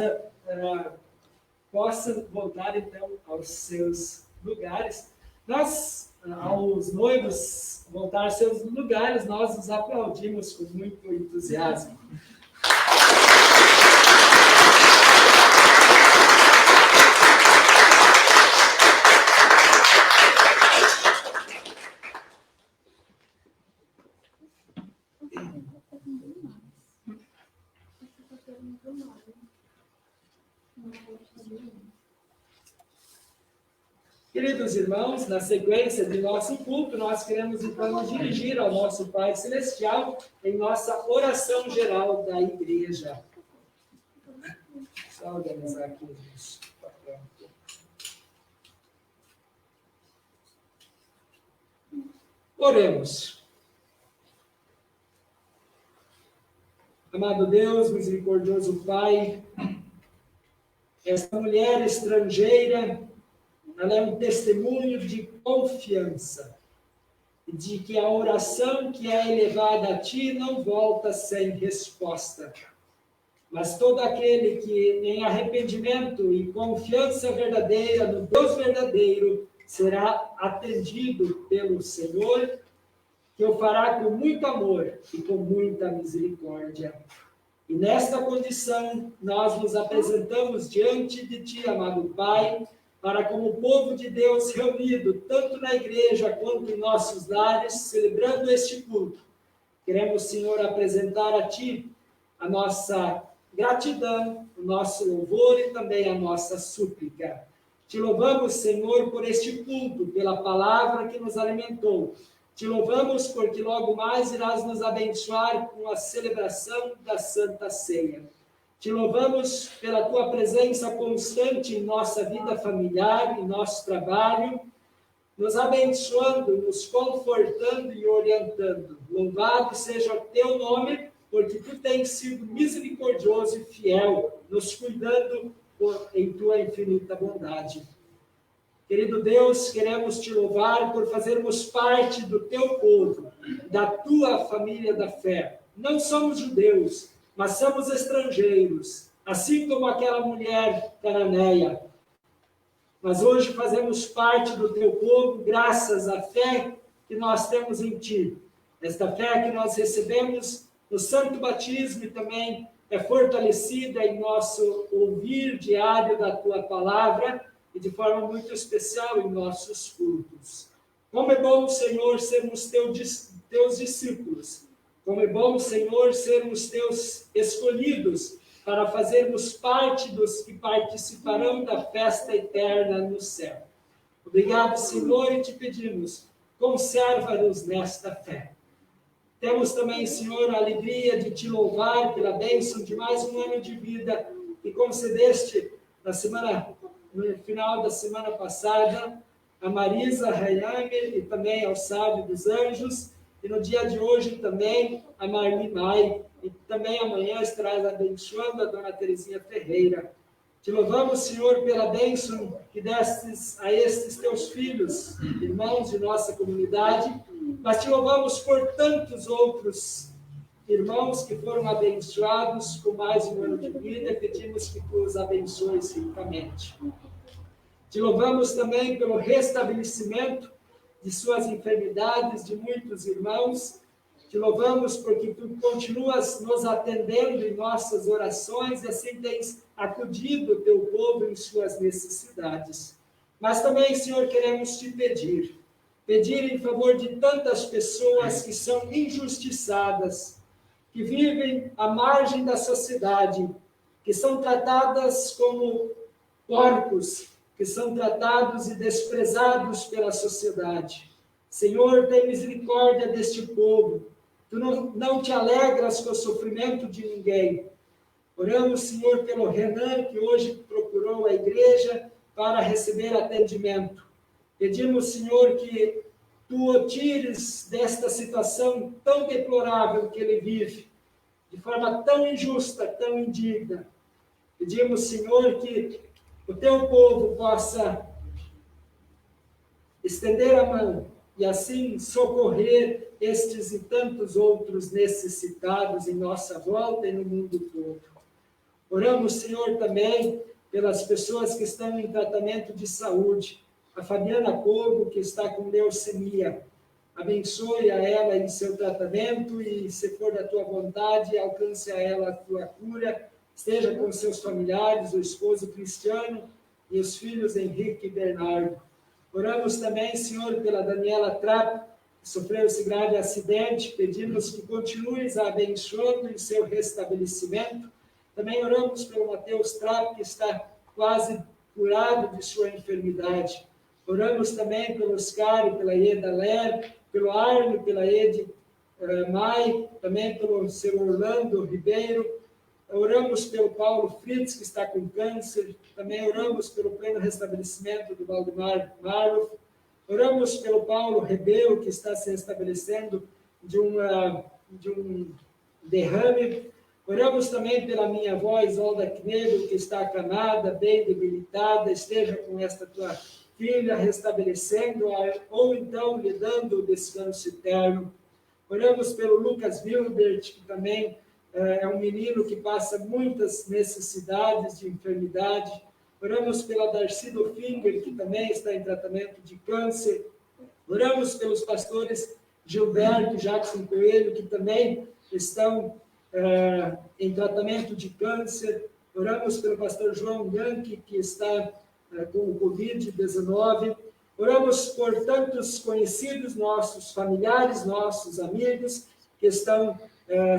possam voltar então aos seus lugares. Nós, aos noivos voltar aos seus lugares, nós os aplaudimos com muito entusiasmo. Queridos irmãos, na sequência de nosso culto, nós queremos então nos dirigir ao nosso Pai Celestial em nossa oração geral da igreja. Só organizar aqui os papéis. Oremos. Amado Deus, misericordioso Pai, esta mulher estrangeira, ela é um testemunho de confiança, de que a oração que é elevada a Ti não volta sem resposta. Mas todo aquele que em arrependimento e confiança verdadeira no Deus verdadeiro será atendido pelo Senhor, que o fará com muito amor e com muita misericórdia. E nesta condição, nós nos apresentamos diante de Ti, amado Pai, para como povo de Deus reunido, tanto na igreja quanto em nossos lares, celebrando este culto. Queremos, Senhor, apresentar a Ti a nossa gratidão, o nosso louvor e também a nossa súplica. Te louvamos, Senhor, por este culto, pela palavra que nos alimentou. Te louvamos porque logo mais irás nos abençoar com a celebração da Santa Ceia. Te louvamos pela Tua presença constante em nossa vida familiar, em nosso trabalho, nos abençoando, nos confortando e orientando. Louvado seja o Teu nome, porque Tu tens sido misericordioso e fiel, nos cuidando em Tua infinita bondade. Querido Deus, queremos Te louvar por fazermos parte do Teu povo, da Tua família da fé. Não somos judeus, mas somos estrangeiros, assim como aquela mulher cananeia. Mas hoje fazemos parte do Teu povo, graças à fé que nós temos em Ti. Esta fé que nós recebemos no santo batismo e também é fortalecida em nosso ouvir diário da Tua palavra e de forma muito especial em nossos cultos. Como é bom, Senhor, sermos Teus discípulos. Como é bom, Senhor, sermos Teus escolhidos para fazermos parte dos que participarão da festa eterna no céu. Obrigado, Senhor, e Te pedimos, conserva-nos nesta fé. Temos também, Senhor, a alegria de Te louvar pela bênção de mais um ano de vida que concedeste no final da semana passada a Marisa Rayame e também ao Sábio dos Anjos, e no dia de hoje também a Marli Mai, e também amanhã estarás abençoando a Dona Terezinha Ferreira. Te louvamos, Senhor, pela bênção que destes a estes Teus filhos, irmãos de nossa comunidade, mas Te louvamos por tantos outros irmãos que foram abençoados com mais um ano de vida, e pedimos que Tu os abençoes ricamente. Te louvamos também pelo restabelecimento de suas enfermidades, de muitos irmãos. Te louvamos porque Tu continuas nos atendendo em nossas orações e assim tens acudido o Teu povo em suas necessidades. Mas também, Senhor, queremos Te pedir pedir em favor de tantas pessoas que são injustiçadas, que vivem à margem da sociedade, que são tratadas como porcos, que são tratados e desprezados pela sociedade. Senhor, tem misericórdia deste povo. Tu não te alegras com o sofrimento de ninguém. Oramos, Senhor, pelo Renan, que hoje procurou a igreja para receber atendimento. Pedimos, Senhor, que Tu o tires desta situação tão deplorável que ele vive, de forma tão injusta, tão indigna. Pedimos, Senhor, que o Teu povo possa estender a mão e assim socorrer estes e tantos outros necessitados em nossa volta e no mundo todo. Oramos, Senhor, também pelas pessoas que estão em tratamento de saúde. A Fabiana Cogo, que está com leucemia. Abençoe a ela em seu tratamento e, se for da Tua vontade, alcance a ela a Tua cura. Esteja com seus familiares, o esposo Cristiano e os filhos Henrique e Bernardo. Oramos também, Senhor, pela Daniela Trapp, que sofreu esse grave acidente. Pedimos que continues a abençoando em seu restabelecimento. Também oramos pelo Mateus Trapp, que está quase curado de sua enfermidade. Oramos também pelo Oscar, pela Ieda Ler, pelo Arno, pela Ed Mai, também pelo seu Orlando Ribeiro. Oramos pelo Paulo Fritz, que está com câncer. Também oramos pelo pleno restabelecimento do Valdemar Marloff. Oramos pelo Paulo Rebelo, que está se restabelecendo de um derrame. Oramos também pela minha avó, Isolda Knebel, que está acamada, bem debilitada. Esteja com esta tua filha, restabelecendo-a, ou então lhe dando o descanso eterno. Oramos pelo Lucas Wilbert, que também é um menino que passa muitas necessidades de enfermidade. Oramos pela Darcy Finger, que também está em tratamento de câncer. Oramos pelos pastores Gilberto e Jackson Coelho, que também estão em tratamento de câncer. Oramos pelo pastor João Gank, que está com o Covid-19. Oramos por tantos conhecidos nossos, familiares nossos, amigos, que estão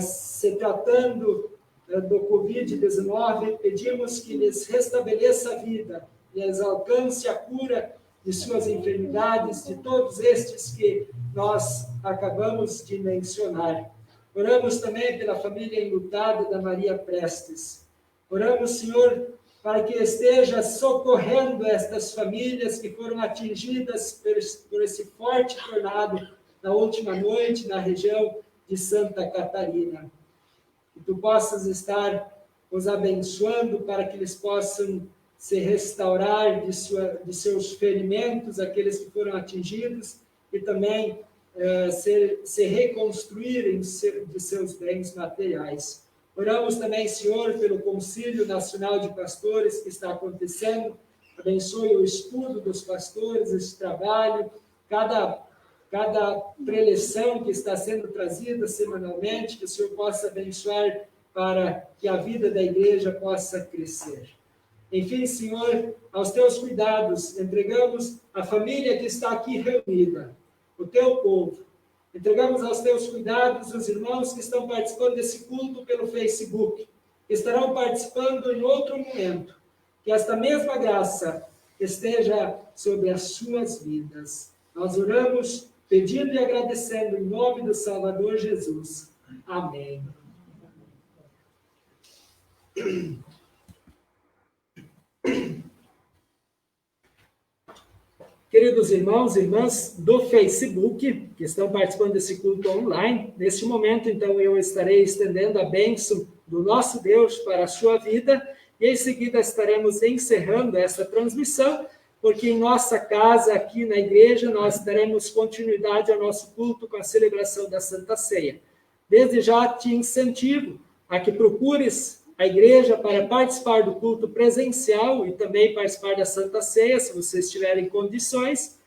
se tratando do Covid-19. Pedimos que lhes restabeleça a vida, lhes alcance a cura de suas enfermidades, de todos estes que nós acabamos de mencionar. Oramos também pela família enlutada da Maria Prestes. Oramos, Senhor, para que esteja socorrendo estas famílias que foram atingidas por esse forte tornado na última noite na região de Santa Catarina. Que Tu possas estar os abençoando para que eles possam se restaurar de seus ferimentos, aqueles que foram atingidos, e também se reconstruírem de seus bens materiais. Oramos também, Senhor, pelo Concílio Nacional de Pastores que está acontecendo. Abençoe o estudo dos pastores, esse trabalho, cada preleção que está sendo trazida semanalmente, que o Senhor possa abençoar para que a vida da igreja possa crescer. Enfim, Senhor, aos Teus cuidados, entregamos a família que está aqui reunida, o Teu povo. Entregamos aos Teus cuidados os irmãos que estão participando desse culto pelo Facebook, que estarão participando em outro momento. Que esta mesma graça esteja sobre as suas vidas. Nós oramos, pedindo e agradecendo em nome do Salvador Jesus. Amém. Queridos irmãos e irmãs do Facebook, que estão participando desse culto online, neste momento, então, eu estarei estendendo a bênção do nosso Deus para a sua vida, e em seguida estaremos encerrando essa transmissão, porque em nossa casa, aqui na igreja, nós daremos continuidade ao nosso culto com a celebração da Santa Ceia. Desde já te incentivo a que procures a igreja para participar do culto presencial e também participar da Santa Ceia, se vocês tiverem condições.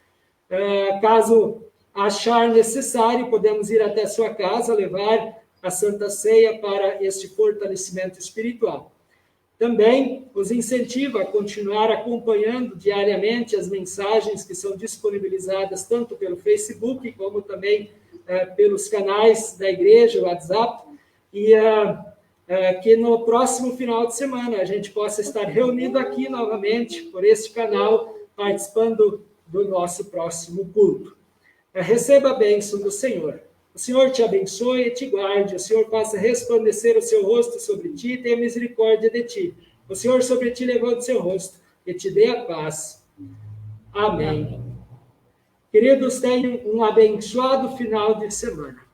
Caso achar necessário, podemos ir até a sua casa, levar a Santa Ceia para este fortalecimento espiritual. Também os incentivo a continuar acompanhando diariamente as mensagens que são disponibilizadas tanto pelo Facebook, como também pelos canais da igreja, o WhatsApp, e que no próximo final de semana a gente possa estar reunido aqui novamente por este canal, participando do nosso próximo culto. Receba a bênção do Senhor. O Senhor te abençoe e te guarde. O Senhor faça resplandecer o seu rosto sobre ti e tenha misericórdia de ti. O Senhor sobre ti levante seu rosto e te dê a paz. Amém. Queridos, tenham um abençoado final de semana.